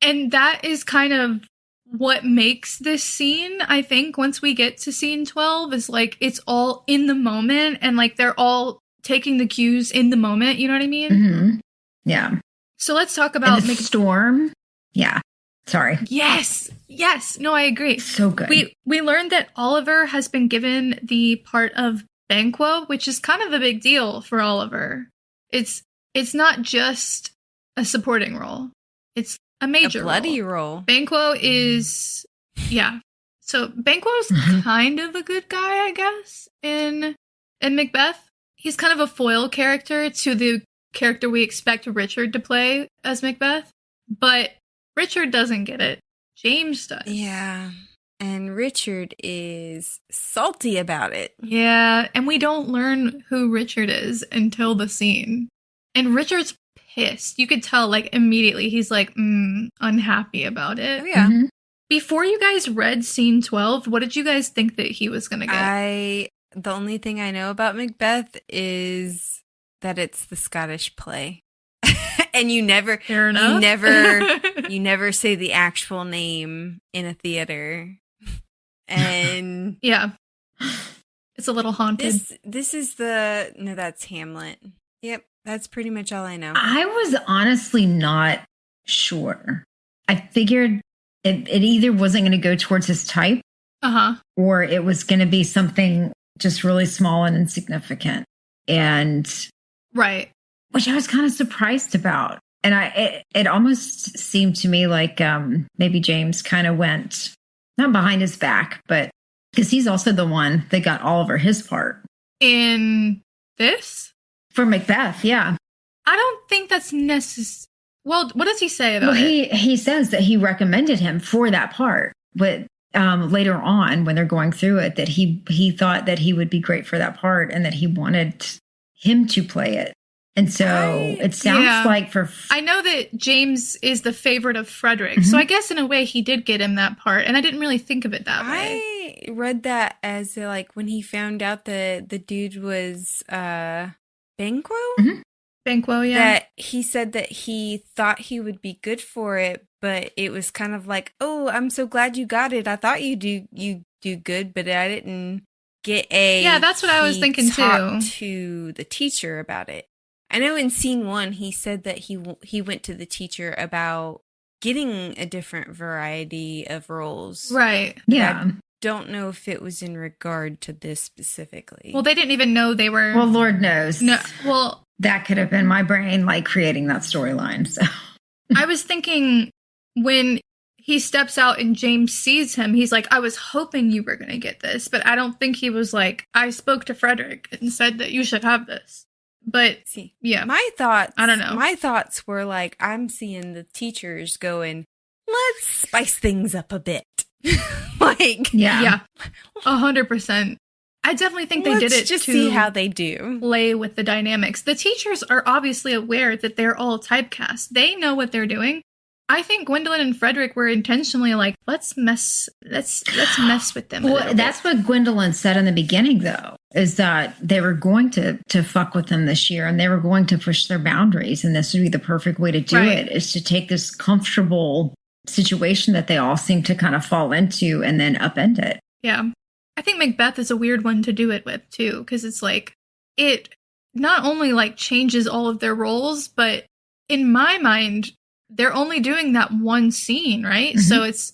And that is kind of what makes this scene, I think, once we get to scene 12, is like it's all in the moment and like they're all taking the cues in the moment. You know what I mean? Mm-hmm. Yeah. So let's talk about And the storm. Yeah. Sorry. Yes. No, I agree. So good. We learned that Oliver has been given the part of Banquo, which is kind of a big deal for Oliver. It's not just a supporting role. It's a major bloody role. Banquo is So Banquo's kind of a good guy, I guess, in Macbeth. He's kind of a foil character to the character we expect Richard to play as Macbeth. But Richard doesn't get it. James does. Yeah. And Richard is salty about it. Yeah, and we don't learn who Richard is until the scene. And Richard's pissed. You could tell, like, immediately. He's, like, unhappy about it. Oh, yeah. Mm-hmm. Before you guys read scene 12, what did you guys think that he was going to get? The only thing I know about Macbeth is that it's the Scottish play. And you never, Fair enough. you never say the actual name in a theater. And yeah. It's a little haunted. This is no, that's Hamlet. Yep. That's pretty much all I know. I was honestly not sure. I figured it either wasn't going to go towards his type or it was going to be something just really small and insignificant. And right. Which I was kind of surprised about. And it almost seemed to me like maybe James kind of went, not behind his back, but because he's also the one that got Oliver his part. In this? For Macbeth, yeah. I don't think that's necessary. Well, what does he say about it? He says that he recommended him for that part. But later on, when they're going through it, that he thought that he would be great for that part and that he wanted him to play it. And so it sounds like I know that James is the favorite of Frederick. So I guess in a way he did get him that part. And I didn't really think of it that way. read that as like when he found out the dude was Banquo. Mhm. Banquo, yeah. That he said that he thought he would be good for it, but it was kind of like, oh, I'm so glad you got it. I thought you do good, but I didn't get a. Yeah, that's what I was thinking talked too. to the teacher about it. I know in scene 1 he said that he went to the teacher about getting a different variety of roles. Right. But Yeah. I don't know if it was in regard to this specifically. Well, they didn't even know they were. Well, Lord knows. No, well, That could have been my brain, like, creating that storyline. So, I was thinking when he steps out and James sees him, he's like, I was hoping you were going to get this. But I don't think he was like, I spoke to Frederick and said that you should have this. But See, yeah, my thoughts, I don't know. My thoughts were like, I'm seeing the teachers going, let's spice things up a bit. Like, yeah, 100%. I definitely think they did it just to see how they do. play with the dynamics. The teachers are obviously aware that they're all typecast. They know what they're doing. I think Gwendolyn and Frederick were intentionally like, let's mess with them. well, that's what Gwendolyn said in the beginning, though, is that they were going to fuck with them this year and they were going to push their boundaries. And this would be the perfect way to do Right. it, is to take this comfortable situation that they all seem to kind of fall into and then upend it. Yeah. I think Macbeth is a weird one to do it with, too, because it's like, it not only like changes all of their roles, but in my mind, they're only doing that one scene, right? Mhm. So it's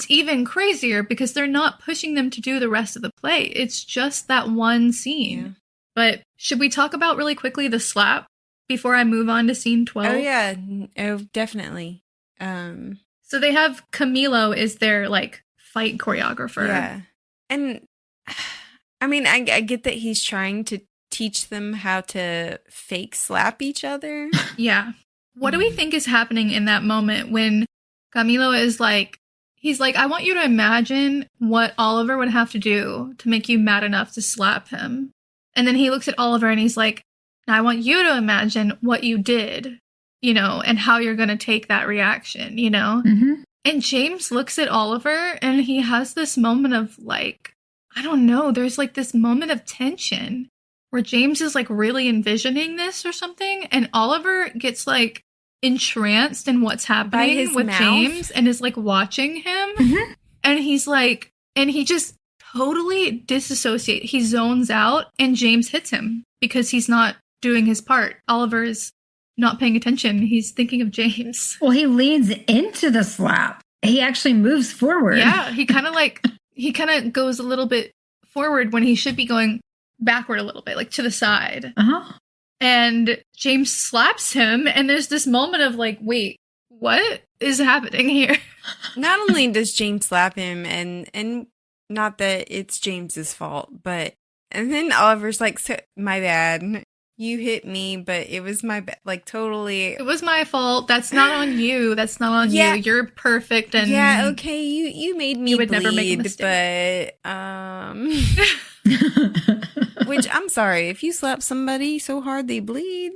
even crazier because they're not pushing them to do the rest of the play. It's just that one scene. Yeah. But should we talk about really quickly the slap before I move on to scene 12? Oh, yeah. Oh, definitely. So they have Camilo is their like fight choreographer. Yeah. And I mean, I get that he's trying to teach them how to fake slap each other. Yeah. What do we think is happening in that moment when Camilo is like, he's like, I want you to imagine what Oliver would have to do to make you mad enough to slap him. And then he looks at Oliver and he's like, now I want you to imagine what you did, you know, and how you're going to take that reaction, you know? Mm-hmm. And James looks at Oliver and he has this moment of like, I don't know, there's like this moment of tension where James is like really envisioning this or something. And Oliver gets like entranced in what's happening his with mouth? James and is like watching him. Mhm. And he's like, and he just totally disassociates. He zones out and James hits him because he's not doing his part. Oliver is not paying attention. He's thinking of James. Well, he leans into the slap. He actually moves forward. Yeah, he kind of goes a little bit forward when he should be going backward a little bit, like to the side. Uh-huh. And James slaps him, and there's this moment of like, wait, what is happening here? Not only does James slap him, and not that it's James's fault, but and then Oliver's like, so, my bad. You hit me, but it was my bad. Like, totally. It was my fault. That's not on you. That's not on Yeah. you. You're perfect. And Yeah, okay, you made me You would bleed, never make a mistake. but which I'm sorry, if you slap somebody so hard they bleed,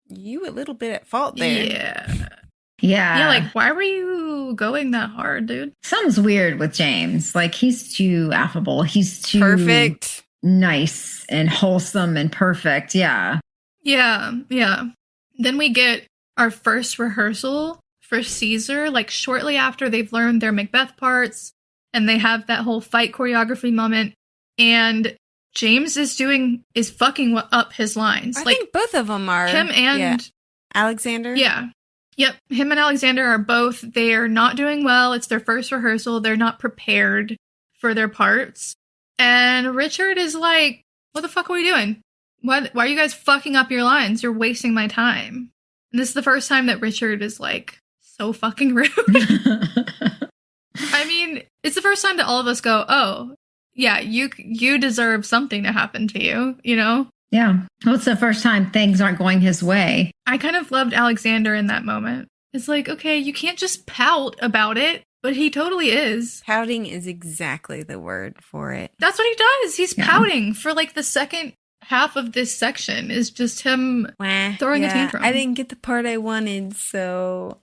you a little bit at fault there. Yeah. Yeah. Yeah, like, why were you going that hard, dude? Something's weird with James. Like, he's too affable. He's too Perfect. nice and wholesome and perfect. Yeah. Yeah, yeah. Then we get our first rehearsal for Caesar, like shortly after they've learned their Macbeth parts and they have that whole fight choreography moment. And James is fucking up his lines. I like think both of them are. him and Alexander. Yeah. Yep. Him and Alexander are both, they're not doing well. It's their first rehearsal. They're not prepared for their parts. And Richard is like, what the fuck are we doing? Why are you guys fucking up your lines? You're wasting my time. And this is the first time that Richard is like so fucking rude. I mean, it's the first time that all of us go, oh, yeah, you deserve something to happen to you, you know? Yeah. Well, it's the first time things aren't going his way. I kind of loved Alexander in that moment. It's like, okay, you can't just pout about it, but he totally is. Pouting is exactly the word for it. That's what he does. He's pouting for like the second half of this section is just him throwing a tantrum. I didn't get the part I wanted, so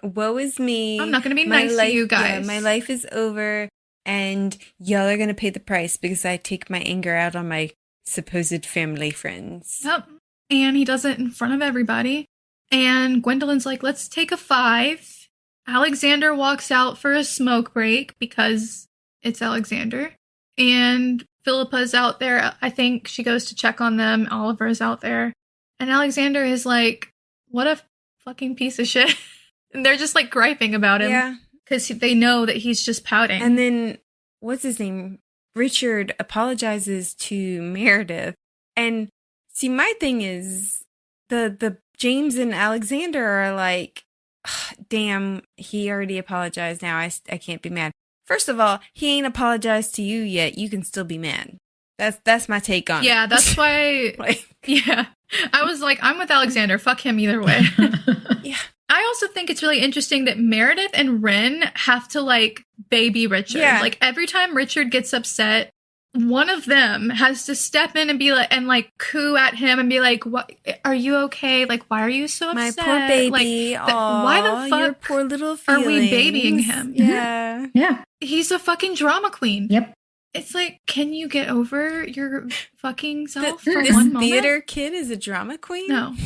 woe is me. I'm not going to be nice to you guys. Yeah, my life is over. and y'all are going to pay the price because I take my anger out on my supposed family friends. Yep. And he does it in front of everybody. And Gwendolyn's like, let's take a 5. Alexander walks out for a smoke break because it's Alexander. And Philippa's out there. I think she goes to check on them. Oliver's out there. And Alexander is like, what a fucking piece of shit. And they're just like griping about him. Yeah. Because they know that he's just pouting. And then, what's his name? Richard apologizes to Meredith. And see, my thing is, the James and Alexander are like, damn, he already apologized now. I can't be mad. First of all, he ain't apologized to you yet. You can still be mad. That's my take on it. Yeah, that's why. Yeah. I was like, I'm with Alexander. Fuck him either way. Yeah. I also think it's really interesting that Meredith and Ren have to like baby Richard. Yeah. Like every time Richard gets upset, one of them has to step in and be like, and like coo at him and be like, "What? Are you okay? Like, why are you so upset? My poor baby. Like, why the fuck your poor little are feelings. we babying him? Yeah. Yeah. He's a fucking drama queen. Yep. It's like, can you get over your fucking self for This one moment? theater kid is a drama queen? No.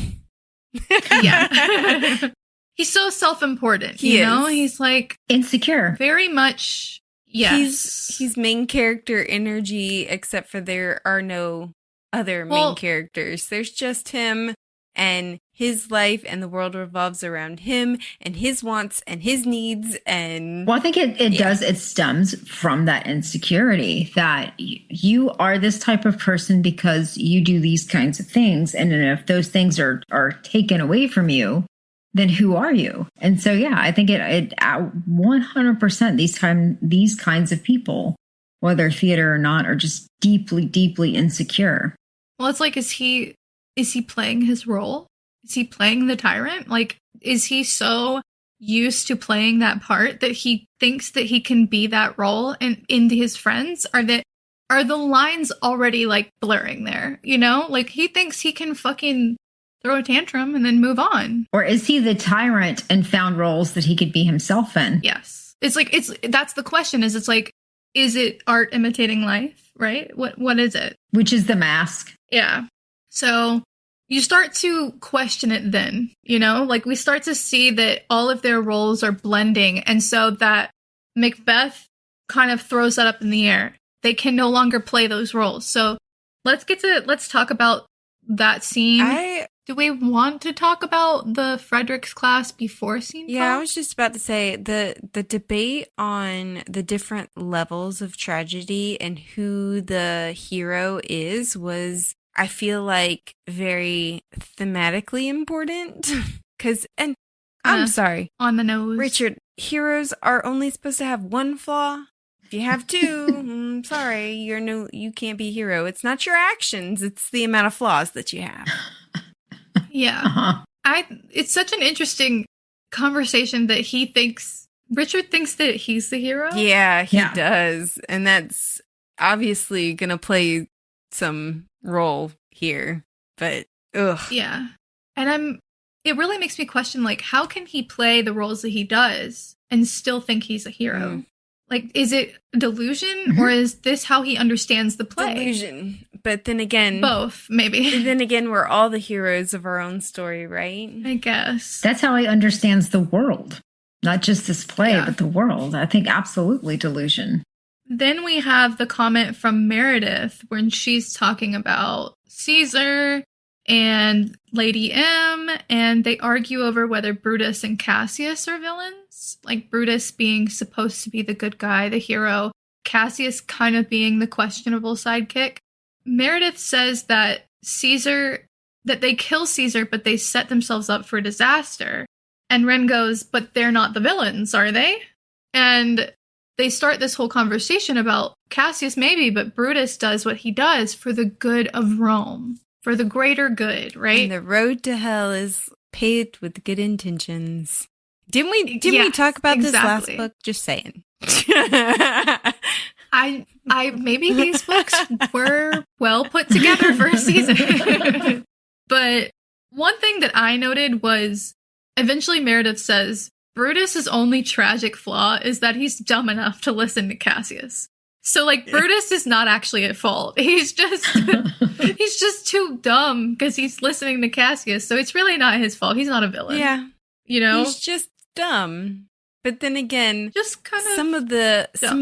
Yeah. He's so self-important, He you know? is. He's like Insecure. very much, yes. He's main character energy, except for there are no other main characters. There's just him and his life, and the world revolves around him and his wants and his needs. And Well, I think it stems from that insecurity that you are this type of person because you do these kinds of things. And then if those things are taken away from you, then who are you? And so, yeah, I think it 100% these kinds of people, whether theater or not, are just deeply, deeply insecure. Well, it's like, is he playing his role? Is he playing the tyrant? Like, is he so used to playing that part that he thinks that he can be that role and into his friends? Are the lines already like blurring there? You know, like he thinks he can fucking throw a tantrum and then move on. Or is he the tyrant and found roles that he could be himself in? Yes. It's like, that's the question is it art imitating life, right? What is it? Which is the mask. Yeah. So you start to question it then, you know, like we start to see that all of their roles are blending. And so that Macbeth kind of throws that up in the air. They can no longer play those roles. So let's talk about that scene. Do we want to talk about the Frederick's class before scene 12? Yeah, I was just about to say the debate on the different levels of tragedy and who the hero is was, I feel like, very thematically important. I'm sorry. On the nose. Richard, heroes are only supposed to have one flaw. If you have two, sorry, you can't be a hero. It's not your actions, it's the amount of flaws that you have. Yeah. Uh-huh. It's such an interesting conversation that Richard thinks that he's the hero. Yeah, he does. And that's obviously going to play some role here. But, ugh. Yeah. And it really makes me question, like, how can he play the roles that he does and still think he's a hero? Mm. Like, is it delusion or is this how he understands the play? Delusion. But then again... Both, maybe. Then again, we're all the heroes of our own story, right? I guess. That's how he understands the world. Not just this play, but the world. I think absolutely delusion. Then we have the comment from Meredith when she's talking about Caesar and Lady M, and they argue over whether Brutus and Cassius are villains. Like Brutus being supposed to be the good guy, the hero, Cassius kind of being the questionable sidekick. Meredith says that they kill Caesar, but they set themselves up for disaster. And Ren goes, but they're not the villains, are they? And they start this whole conversation about Cassius maybe, but Brutus does what he does for the good of Rome, for the greater good, right? And the road to hell is paved with good intentions. Didn't we Yes, talk about this exactly. last book? Just saying. I maybe these books were well put together for a season. But one thing that I noted was eventually Meredith says, Brutus's only tragic flaw is that he's dumb enough to listen to Cassius. So, like, Brutus is not actually at fault. He's just too dumb because he's listening to Cassius. So it's really not his fault. He's not a villain. Yeah. You know? He's just dumb. But then again, Just kind of some of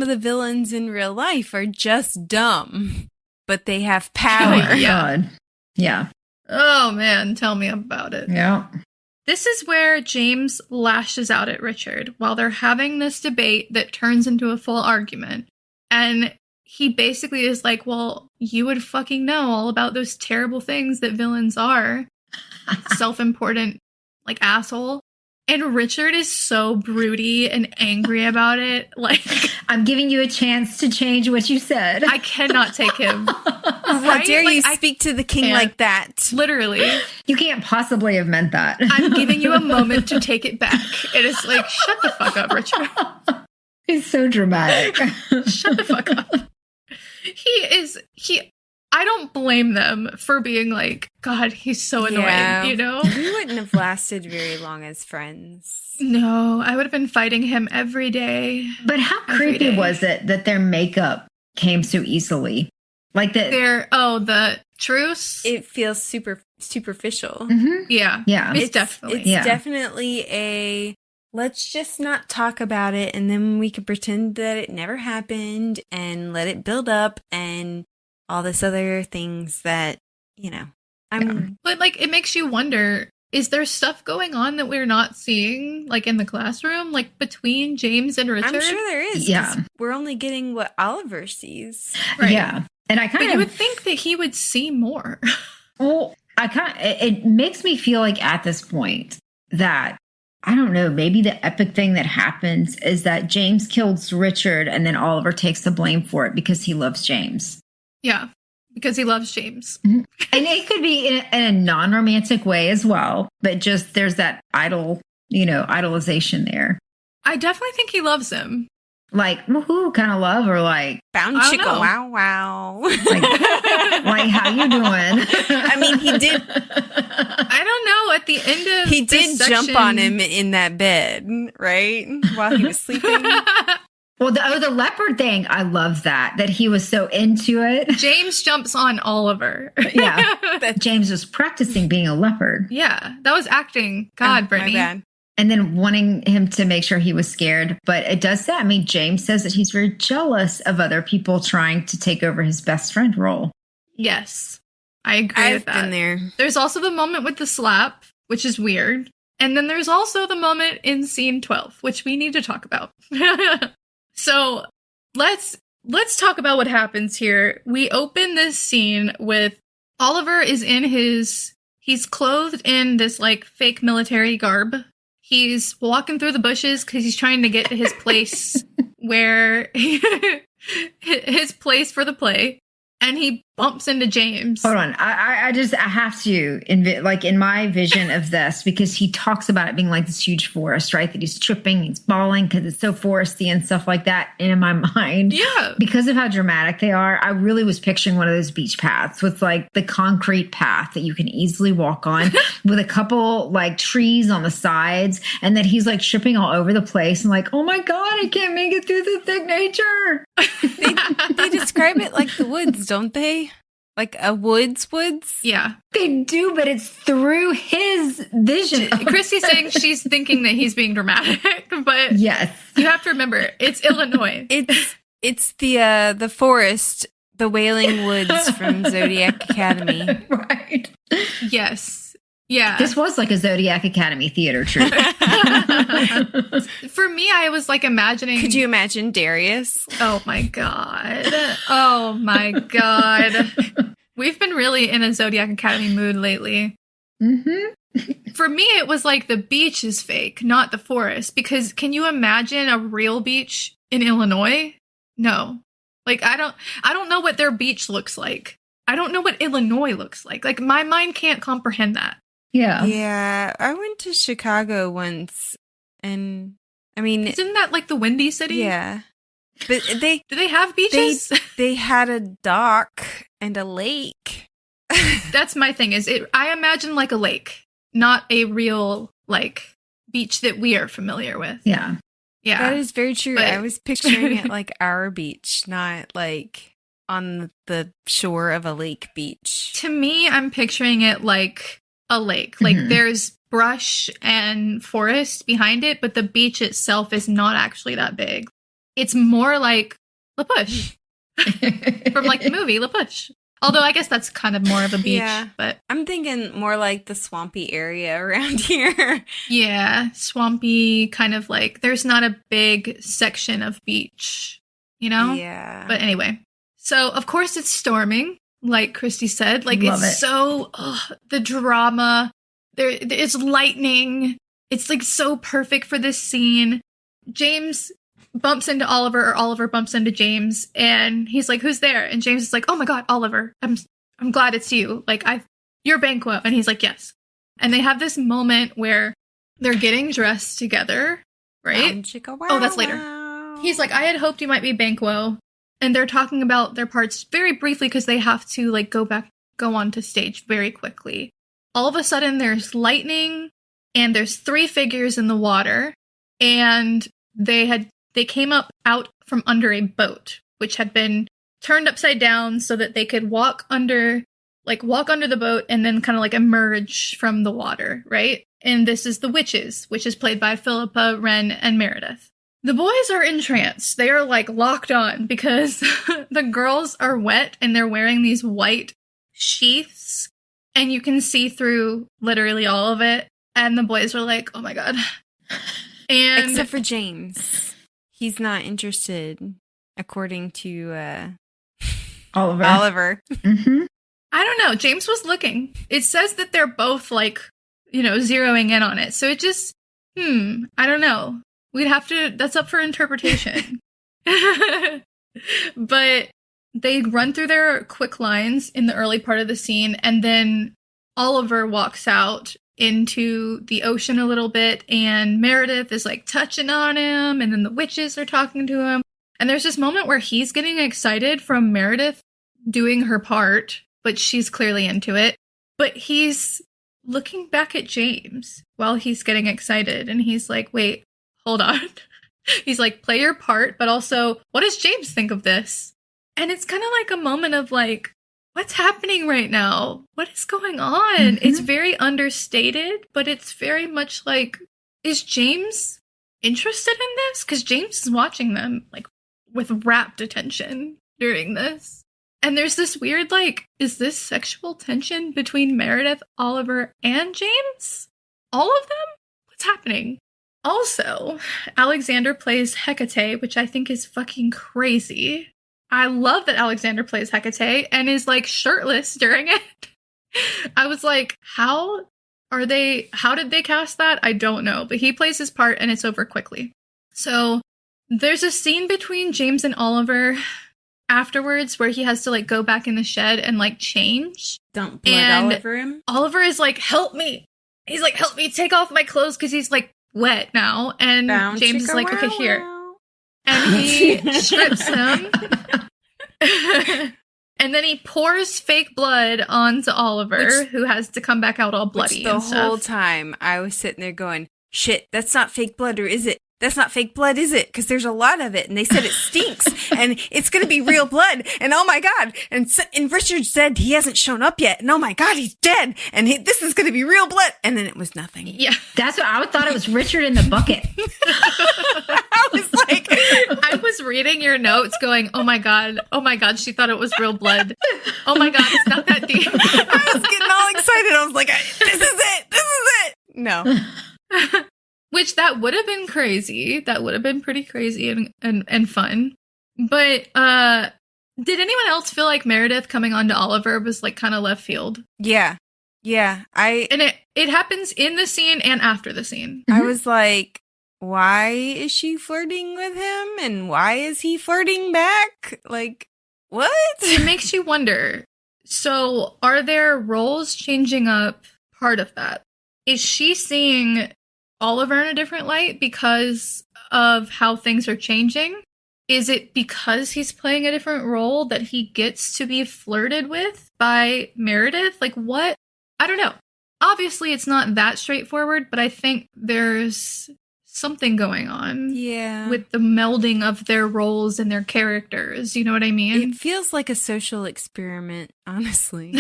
the villains in real life are just dumb, but they have power. Oh, Yeah. God. Yeah. Oh, man. Tell me about it. Yeah. This is where James lashes out at Richard while they're having this debate that turns into a full argument. And he basically is like, well, you would fucking know all about those terrible things that villains are. Self-important, like, asshole. And Richard is so broody and angry about it. Like, I'm giving you a chance to change what you said. I cannot take him. How dare you speak to the king can't. like that? Literally. You can't possibly have meant that. I'm giving you a moment to take it back. It is like, shut the fuck up, Richard. He's so dramatic. Shut the fuck up. I don't blame them for being like, God, he's so annoying, you know? We wouldn't have lasted very long as friends. No, I would have been fighting him every day. But how Every creepy day. was it that their makeup came so easily? Like that. The truce? It feels superficial. Mhm. Yeah. Yeah. It's definitely. Yeah. Definitely a let's just not talk about it, and then we can pretend that it never happened and let it build up and all this other things that, you know. But, like, it makes you wonder, is there stuff going on that we're not seeing, like, in the classroom? Like, between James and Richard? I'm sure there is. 'cause Yeah. We're only getting what Oliver sees. Right. Yeah. And I But kind you of would think that he would see more. Well, it makes me feel like at this point that, I don't know, maybe the epic thing that happens is that James kills Richard and then Oliver takes the blame for it because he loves James. Yeah. Because he loves James. And it could be in a non-romantic way as well, but just there's that idolization there. I definitely think he loves him. Like, woohoo kind of love, or like, Bound I don't chicka know. wow wow. like how you doing? I mean, he did. I don't know. At the end of He this did jump section- on him in that bed, right? While he was sleeping. Well, the leopard thing, I love that he was so into it. James jumps on Oliver. Yeah. James was practicing being a leopard. Yeah, that was acting. God, Oh, Brittany. my bad. And then wanting him to make sure he was scared. But it does say, I mean, James says that he's very jealous of other people trying to take over his best friend role. Yes, I agree I've with that. been there. There's also the moment with the slap, which is weird. And then there's also the moment in scene 12, which we need to talk about. So let's talk about what happens here. We open this scene with Oliver is he's clothed in this like fake military garb. He's walking through the bushes because he's trying to get to his place his place for the play. And he bumps into James. Hold on. I have to, in my vision of this, because he talks about it being like this huge forest, right? That he's tripping, he's bawling because it's so foresty and stuff like that. And in my mind, Yeah. because of how dramatic they are, I really was picturing one of those beach paths with like the concrete path that you can easily walk on with a couple like trees on the sides. And then he's like tripping all over the place and like, oh my God, I can't make it through the thick nature. They describe it like the woods, don't they? Like a woods? Yeah. They do, but it's through his vision. Christy's saying she's thinking that he's being dramatic, but Yes. you have to remember, it's Illinois. It's the forest, the Wailing Woods from Zodiac Academy. Right. Yes. Yeah. This was like a Zodiac Academy theater troupe. For me, I was like imagining. Could you imagine Darius? Oh my God. Oh my God. We've been really in a Zodiac Academy mood lately. Mm-hmm. For me, it was like the beach is fake, not the forest. Because can you imagine a real beach in Illinois? No. Like, I don't know what their beach looks like. I don't know what Illinois looks like. Like, my mind can't comprehend that. Yeah. Yeah, I went to Chicago once, and I mean, Isn't that like the Windy City? yeah, but Do they have beaches? they had a dock and a lake. That's my thing. I imagine like a lake, not a real like beach that we are familiar with. Yeah. Yeah. That is very true. But- I was picturing it like our beach, not like on the shore of a lake beach. To me, I'm picturing it like a lake. Like there's brush and forest behind it, but the beach itself is not actually that big. It's more like La Push from like the movie La Push. Although I guess that's kind of more of a beach, Yeah. but I'm thinking more like the swampy area around here. yeah, swampy kind of like there's not a big section of beach, you know? Yeah. But anyway, so of course it's storming, like Christy said. Like Love it's it. so the drama. It's lightning. It's like so perfect for this scene. James bumps into Oliver, or Oliver bumps into James, and he's like, "Who's there?" And James is like, "Oh my God, Oliver! I'm glad it's you. Like you're Banquo." And he's like, "Yes." And they have this moment where they're getting dressed together, right? Oh, that's later. He's like, "I had hoped you might be Banquo," and they're talking about their parts very briefly because they have to like go on to stage very quickly. All of a sudden, there's lightning, and there's 3 figures in the water, and they came up out from under a boat, which had been turned upside down so that they could walk under the boat and then kind of like emerge from the water, right? And this is the witches, which is played by Philippa, Wren, and Meredith. The boys are entranced. They are like locked on because the girls are wet and they're wearing these white sheaths and you can see through literally all of it. And the boys are like, "Oh my God." And except for James. He's not interested, according to Oliver. Mm-hmm. I don't know. James was looking. It says that they're both like, zeroing in on it. So it just, I don't know. We'd have to, that's up for interpretation. But they run through their quick lines in the early part of the scene, and then Oliver walks out into the ocean a little bit, and Meredith is like touching on him, and then the witches are talking to him. And there's this moment where he's getting excited from Meredith doing her part, but she's clearly into it. But he's looking back at James while he's getting excited, and he's like, "Wait, hold on." He's like, "Play your part, but also, what does James think of this?" And it's kind of like a moment of like, what's happening right now? What is going on? Mm-hmm. It's very understated, but it's very much like, is James interested in this? Because James is watching them like with rapt attention during this. And there's this weird like, is this sexual tension between Meredith, Oliver, and James? All of them? What's happening? Also, Alexander plays Hecate, which I think is fucking crazy. I love that Alexander plays Hecate and is like shirtless during it. I was like, how did they cast that? I don't know, but he plays his part and it's over quickly. So there's a scene between James and Oliver afterwards where he has to like go back in the shed and like change. Don't blood And Oliver him. Oliver is like, "Help me." He's like, "Help me take off my clothes," because he's like wet now. And Bow, James is chicka, like, "Okay, wow, here." wow. And he strips him. And then he pours fake blood onto Oliver, who has to come back out all bloody. Which the and stuff. whole time I was sitting there going, "Shit, that's not fake blood, or is it? That's not fake blood, is it? Because there's a lot of it, and they said it stinks, and it's going to be real blood, and oh my God, and Richard said he hasn't shown up yet, and oh my God, he's dead, and this is going to be real blood," and then it was nothing. Yeah. That's what I thought. It was Richard in the bucket. I was like, I was reading your notes going, oh my God, she thought it was real blood. Oh my God, it's not that deep. I was getting all excited. I was like, this is it. No. Which that would have been crazy. That would have been pretty crazy and fun. But did anyone else feel like Meredith coming on to Oliver was like kind of left field? Yeah. And it happens in the scene and after the scene. I was like, why is she flirting with him? And why is he flirting back? Like, what? It makes you wonder. So are their roles changing up part of that? Is she seeing Oliver in a different light because of how things are changing? Is it because he's playing a different role that he gets to be flirted with by Meredith? Like what? I don't know. obviously it's not that straightforward, but I think there's something going on. Yeah. With the melding of their roles and their characters. You know what I mean? It feels like a social experiment, honestly.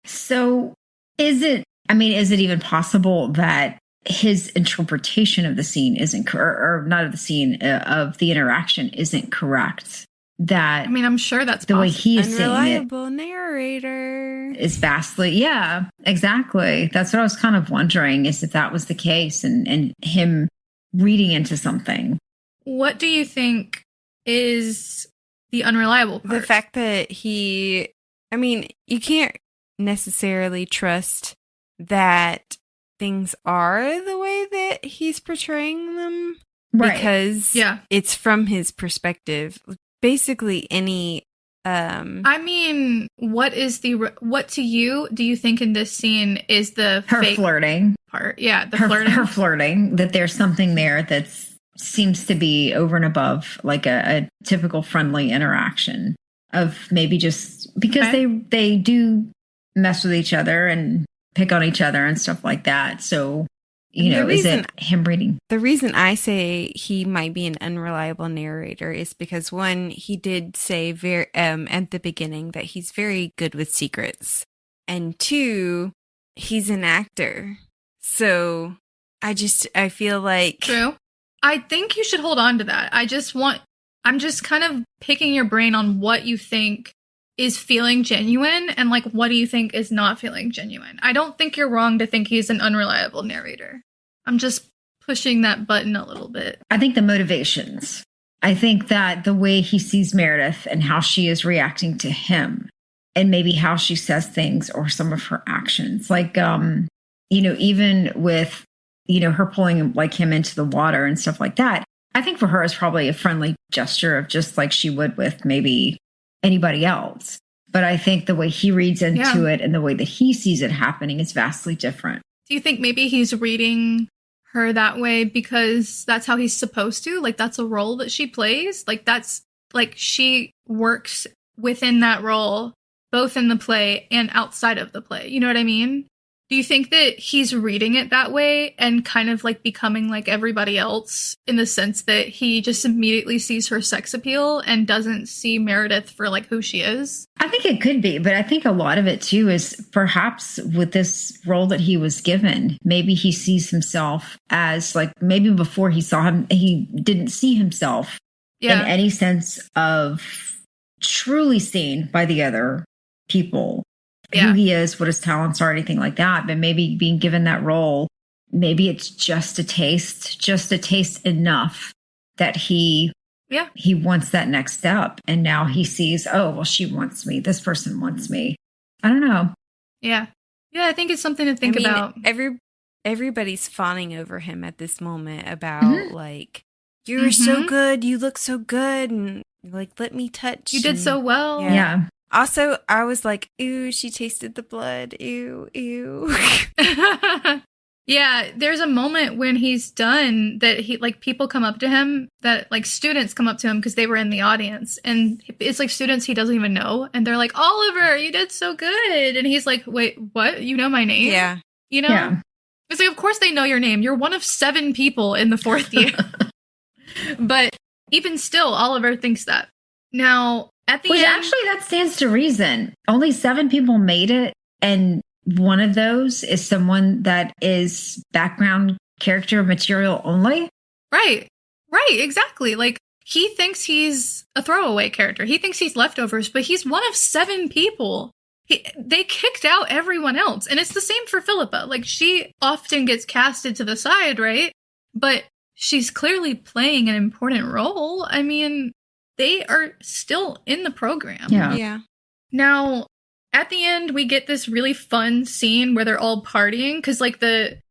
So is it even possible that his interpretation of the scene isn't or not of the scene, of the interaction isn't correct? That I'm sure that's the way he is saying it. Unreliable narrator. Is vastly, yeah, exactly. That's what I was kind of wondering, is if that was the case and him reading into something. What do you think is the unreliable part? The fact that you can't necessarily trust that things are the way that he's portraying them. Right. Because it's from his perspective. Basically any what to you do you think in this scene is the her fake flirting part? Yeah, flirting. Her flirting, that there's something there that seems to be over and above like a typical friendly interaction of maybe just because they do mess with each other and pick on each other and stuff like that. So is it him reading? The reason I say he might be an unreliable narrator is because, one, he did say very at the beginning that he's very good with secrets. And two, he's an actor. So I feel like... True. I think you should hold on to that. I'm just kind of picking your brain on what you think is feeling genuine and like what do you think is not feeling genuine. I don't think you're wrong to think he's an unreliable narrator. I'm just pushing that button a little bit. I think the motivations. I think that the way he sees Meredith and how she is reacting to him and maybe how she says things or some of her actions, like, even with, her pulling like him into the water and stuff like that. I think for her is probably a friendly gesture of just like she would with maybe anybody else. But I think the way he reads into it and the way that he sees it happening is vastly different. Do you think maybe he's reading her that way because that's how he's supposed to? Like, that's a role that she plays? Like, that's like she works within that role, both in the play and outside of the play. You know what I mean? Do you think that he's reading it that way and kind of like becoming like everybody else in the sense that he just immediately sees her sex appeal and doesn't see Meredith for like who she is? I think it could be, but I think a lot of it too is perhaps with this role that he was given, maybe he sees himself as like, maybe before he saw him, he didn't see himself in any sense of truly seen by the other people. Who he is, what his talents are, anything like that. But maybe being given that role, maybe it's just a taste enough that he wants that next step. And now he sees, oh, well, she wants me. This person wants me. I don't know. Yeah. Yeah, I think it's something to think about. Everybody's fawning over him at this moment about like, you're so good. You look so good. And like, let me touch. You did so well. Yeah. Also, I was like, ew, she tasted the blood. Ew, ew. Yeah, there's a moment when he's done that he, like, people come up to him, that, like, students come up to him because they were in the audience. And it's, like, students he doesn't even know. And they're like, Oliver, you did so good. And he's like, wait, what? You know my name? Yeah. You know? Yeah. It's like, of course they know your name. You're one of 7 people in the 4th year. But even still, Oliver thinks that. Now... Which actually, that stands to reason. Only 7 people made it, and one of those is someone that is background character material only. Right, exactly. Like, he thinks he's a throwaway character. He thinks he's leftovers, but he's one of 7 people. They kicked out everyone else, and it's the same for Philippa. Like, she often gets casted to the side, right? But she's clearly playing an important role. I mean... They are still in the program. Yeah. Now, at the end, we get this really fun scene where they're all partying because, like, the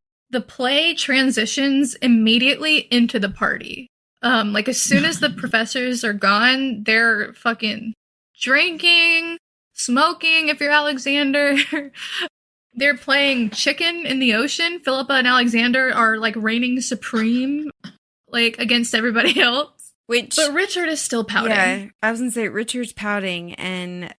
play transitions immediately into the party. Like, as soon as the professors are gone, they're fucking drinking, smoking. If you're Alexander, they're playing chicken in the ocean. Philippa and Alexander are like reigning supreme, like against everybody else. But Richard is still pouting. Yeah, I was going to say Richard's pouting and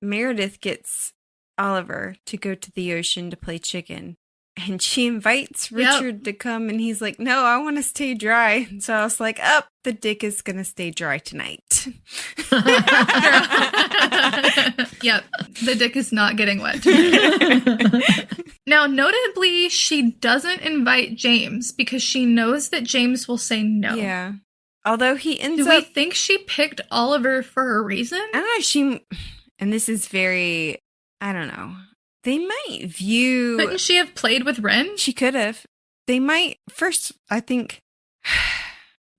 Meredith gets Oliver to go to the ocean to play chicken. And she invites Richard to come, and he's like, no, I want to stay dry. And so I was like, the dick is going to stay dry tonight. Yep, the dick is not getting wet tonight. Now, notably, she doesn't invite James because she knows that James will say no. Yeah. Although he ends Do we think she picked Oliver for a reason? I don't know, and this is very, I don't know. They might view... Couldn't she have played with Ren? She could have. They might... First, I think...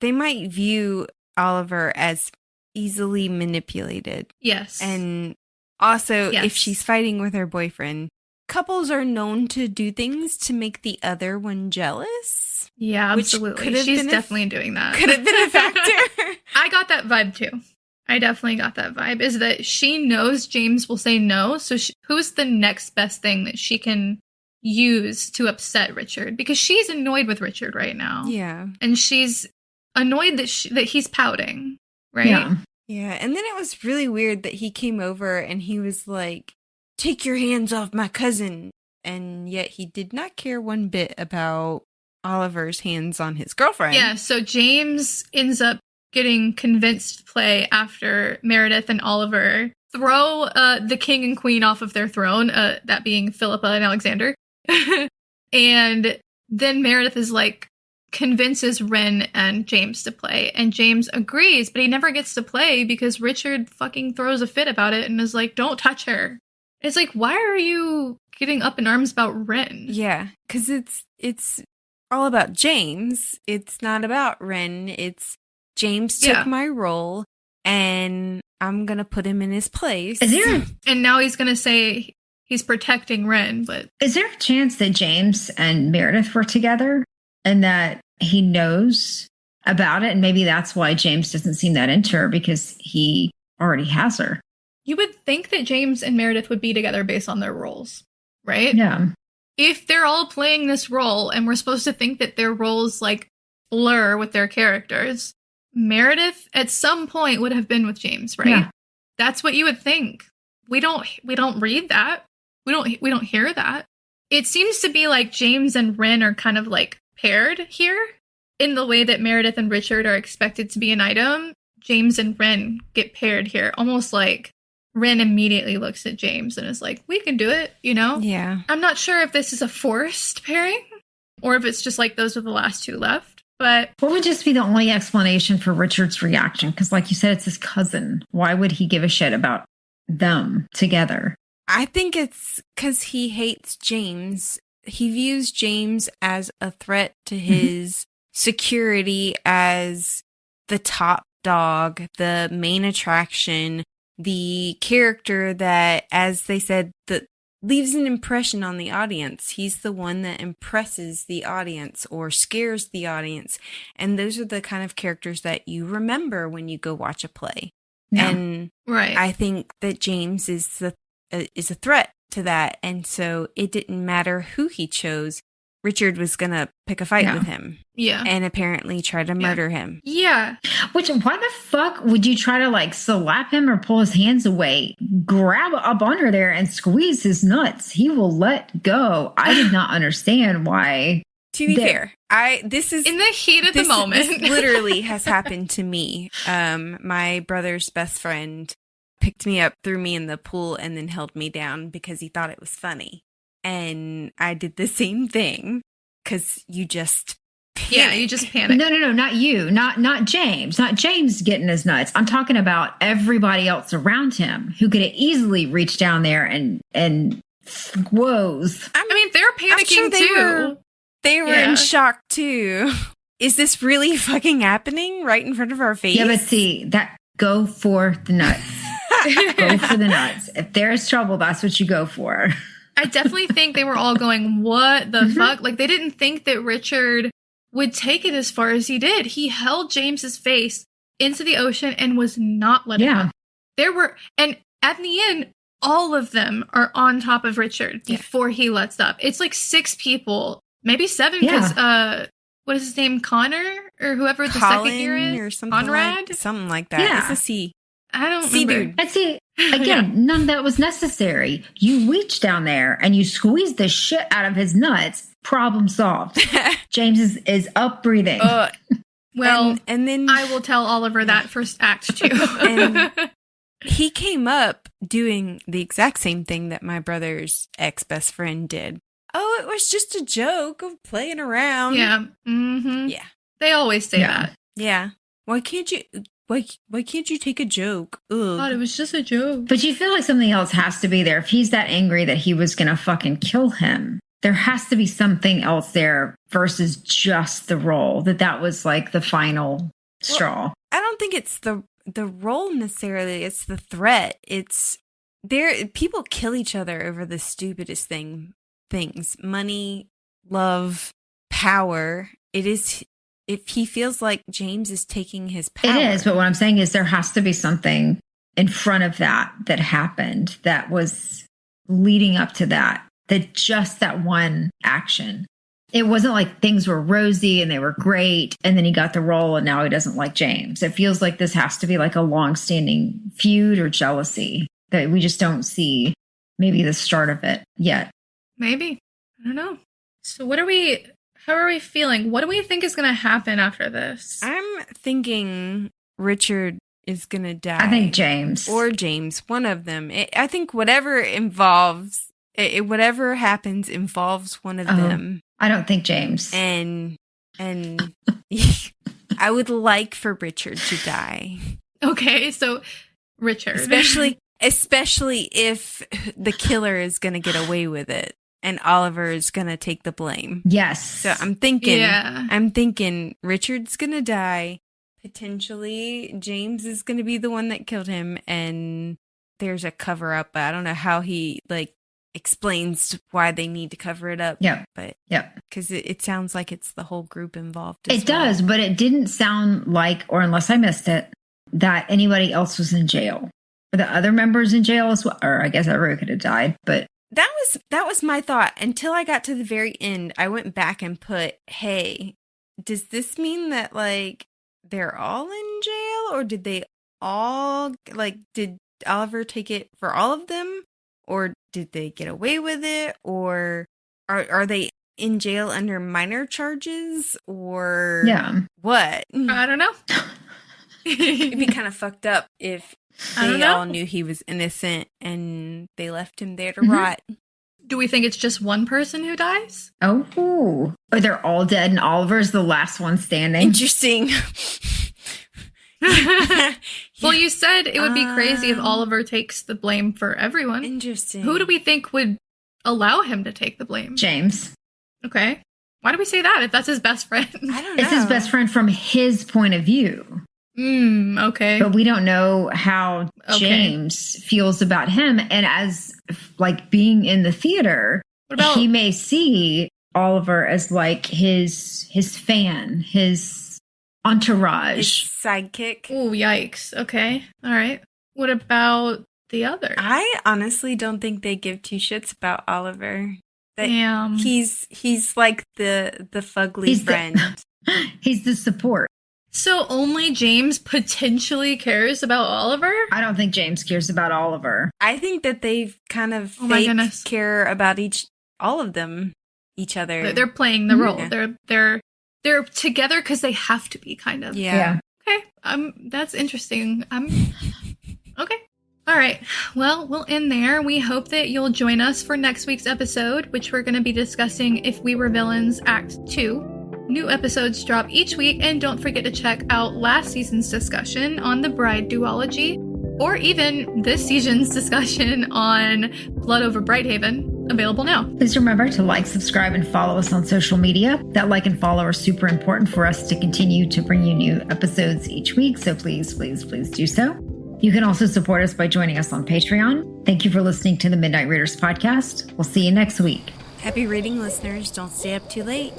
They might view Oliver as easily manipulated. Yes. And also, if she's fighting with her boyfriend, couples are known to do things to make the other one jealous. Yeah, absolutely. She's definitely doing that. Could have been a factor. I got that vibe, too. I definitely got that vibe, is that she knows James will say no, so who's the next best thing that she can use to upset Richard? Because she's annoyed with Richard right now. Yeah. And she's annoyed that he's pouting, right? Yeah. Yeah, and then it was really weird that he came over and he was like, take your hands off my cousin. And yet he did not care one bit about Oliver's hands on his girlfriend. Yeah, so James ends up getting convinced to play after Meredith and Oliver throw the king and queen off of their throne, that being Philippa and Alexander. And then Meredith is like, convinces Ren and James to play, and James agrees, but he never gets to play because Richard fucking throws a fit about it and is like, don't touch her. It's like, why are you getting up in arms about Ren? Yeah, because it's all about James. It's not about Ren. It's James took my role, and I'm going to put him in his place. And now he's going to say he's protecting Ren, but... Is there a chance that James and Meredith were together and that he knows about it? And maybe that's why James doesn't seem that into her, because he already has her. You would think that James and Meredith would be together based on their roles, right? Yeah. If they're all playing this role and we're supposed to think that their roles like blur with their characters, Meredith at some point would have been with James, right? Yeah. That's what you would think. We don't read that. We don't hear that. It seems to be like James and Ren are kind of like paired here in the way that Meredith and Richard are expected to be an item. James and Ren get paired here, almost like Ren immediately looks at James and is like, we can do it, you know? Yeah. I'm not sure if this is a forced pairing or if it's just like those are the last two left. But what would just be the only explanation for Richard's reaction? Because like you said, it's his cousin. Why would he give a shit about them together? I think it's because he hates James. He views James as a threat to his security as the top dog, the main attraction, the character that, as they said, that leaves an impression on the audience. He's the one that impresses the audience or scares the audience. And those are the kind of characters that you remember when you go watch a play. Yeah. And I think that James is a threat to that. And so it didn't matter who he chose. Richard was going to pick a fight with him. Yeah. And apparently try to murder him. Yeah. Which, why the fuck would you try to like slap him or pull his hands away? Grab up under there and squeeze his nuts. He will let go. I did not understand why. To be fair, this is in the heat of the moment. This literally has happened to me. My brother's best friend picked me up, threw me in the pool, and then held me down because he thought it was funny. And I did the same thing because you just panic. Yeah, you just panic. No, not you. Not James. Not James getting his nuts. I'm talking about everybody else around him who could have easily reached down there and squoze. I mean, they're panicking too. They were in shock too. Is this really fucking happening right in front of our face? Yeah, but see, go for the nuts. Go for the nuts. If there's trouble, that's what you go for. I definitely think they were all going, what the fuck? Like, they didn't think that Richard would take it as far as he did. He held James's face into the ocean and was not letting up. And at the end, all of them are on top of Richard before he lets up. It's like 6 people, maybe 7, because, what is his name? Connor? Or whoever the second year is? Or something Conrad? something like that. Yeah. It's a C. I don't See, remember. dude. And see, again, none of that was necessary. You reach down there and you squeeze the shit out of his nuts. Problem solved. James is up breathing. Well, and then I will tell Oliver that for Act 2. And he came up doing the exact same thing that my brother's ex-best friend did. Oh, it was just a joke of playing around. Yeah. Mm-hmm. Yeah. They always say Yeah. that. Yeah. Why can't you take a joke? Ugh. God, it was just a joke. But you feel like something else has to be there. If he's that angry that he was going to fucking kill him, there has to be something else there versus just the role. That was like the final straw. I don't think it's the role necessarily. It's the threat. It's people kill each other over the stupidest things. Money, love, power. It is, if he feels like James is taking his power. It is, but what I'm saying is there has to be something in front of that happened that was leading up to that just that one action. It wasn't like things were rosy and they were great and then he got the role and now he doesn't like James. It feels like this has to be like a long-standing feud or jealousy that we just don't see maybe the start of it yet. Maybe. I don't know. So how are we feeling? What do we think is going to happen after this? I'm thinking Richard is going to die. I think James. Or James, one of them. I think whatever happens involves one of them. I don't think James. And I would like for Richard to die. Okay, so Richard. Especially if the killer is going to get away with it and Oliver is going to take the blame. Yes. So I'm thinking Richard's going to die. Potentially James is going to be the one that killed him and there's a cover up. I don't know how he explains why they need to cover it up. Yeah. But yeah. Because it sounds like it's the whole group involved. It does, but it didn't sound like, or unless I missed it, that anybody else was in jail. Were the other members in jail as well? Or I guess everyone could have died, but that was my thought until I got to the very end. I went back and put, hey, does this mean that they're all in jail, or did they all did Oliver take it for all of them, or did they get away with it, or are they in jail under minor charges, or what? I don't know. It'd be kind of fucked up if they all knew he was innocent and they left him there to rot. Do we think it's just one person who dies? Oh, or they're all dead and Oliver's the last one standing? Interesting. Well, you said it would be crazy if Oliver takes the blame for everyone. Interesting. Who do we think would allow him to take the blame? James. Okay. Why do we say that if that's his best friend? I don't know. It's his best friend from his point of view. Okay. But we don't know how James feels about him. And as being in the theater, he may see Oliver as his fan, his entourage. His sidekick. Oh, yikes. Okay. All right. What about the other? I honestly don't think they give two shits about Oliver. Damn. He's like the fugly friend. He's the support. So only James potentially cares about Oliver? I don't think James cares about Oliver. I think that they've kind of care about all of them, each other. They're playing the role. Yeah. They're together because they have to be, kind of. Yeah. Okay. That's interesting. Okay. All right. Well, we'll end there. We hope that you'll join us for next week's episode, which we're going to be discussing If We Were Villains Act 2. New episodes drop each week, and don't forget to check out last season's discussion on the Bride duology, or even this season's discussion on Blood over Brighthaven, available now. Please remember to like, subscribe, and follow us on social media. That like and follow are super important for us to continue to bring you new episodes each week, so please, please, please do so. You can also support us by joining us on Patreon. Thank you for listening to the Midnight Readers podcast. We'll see you next week. Happy reading, listeners. Don't stay up too late.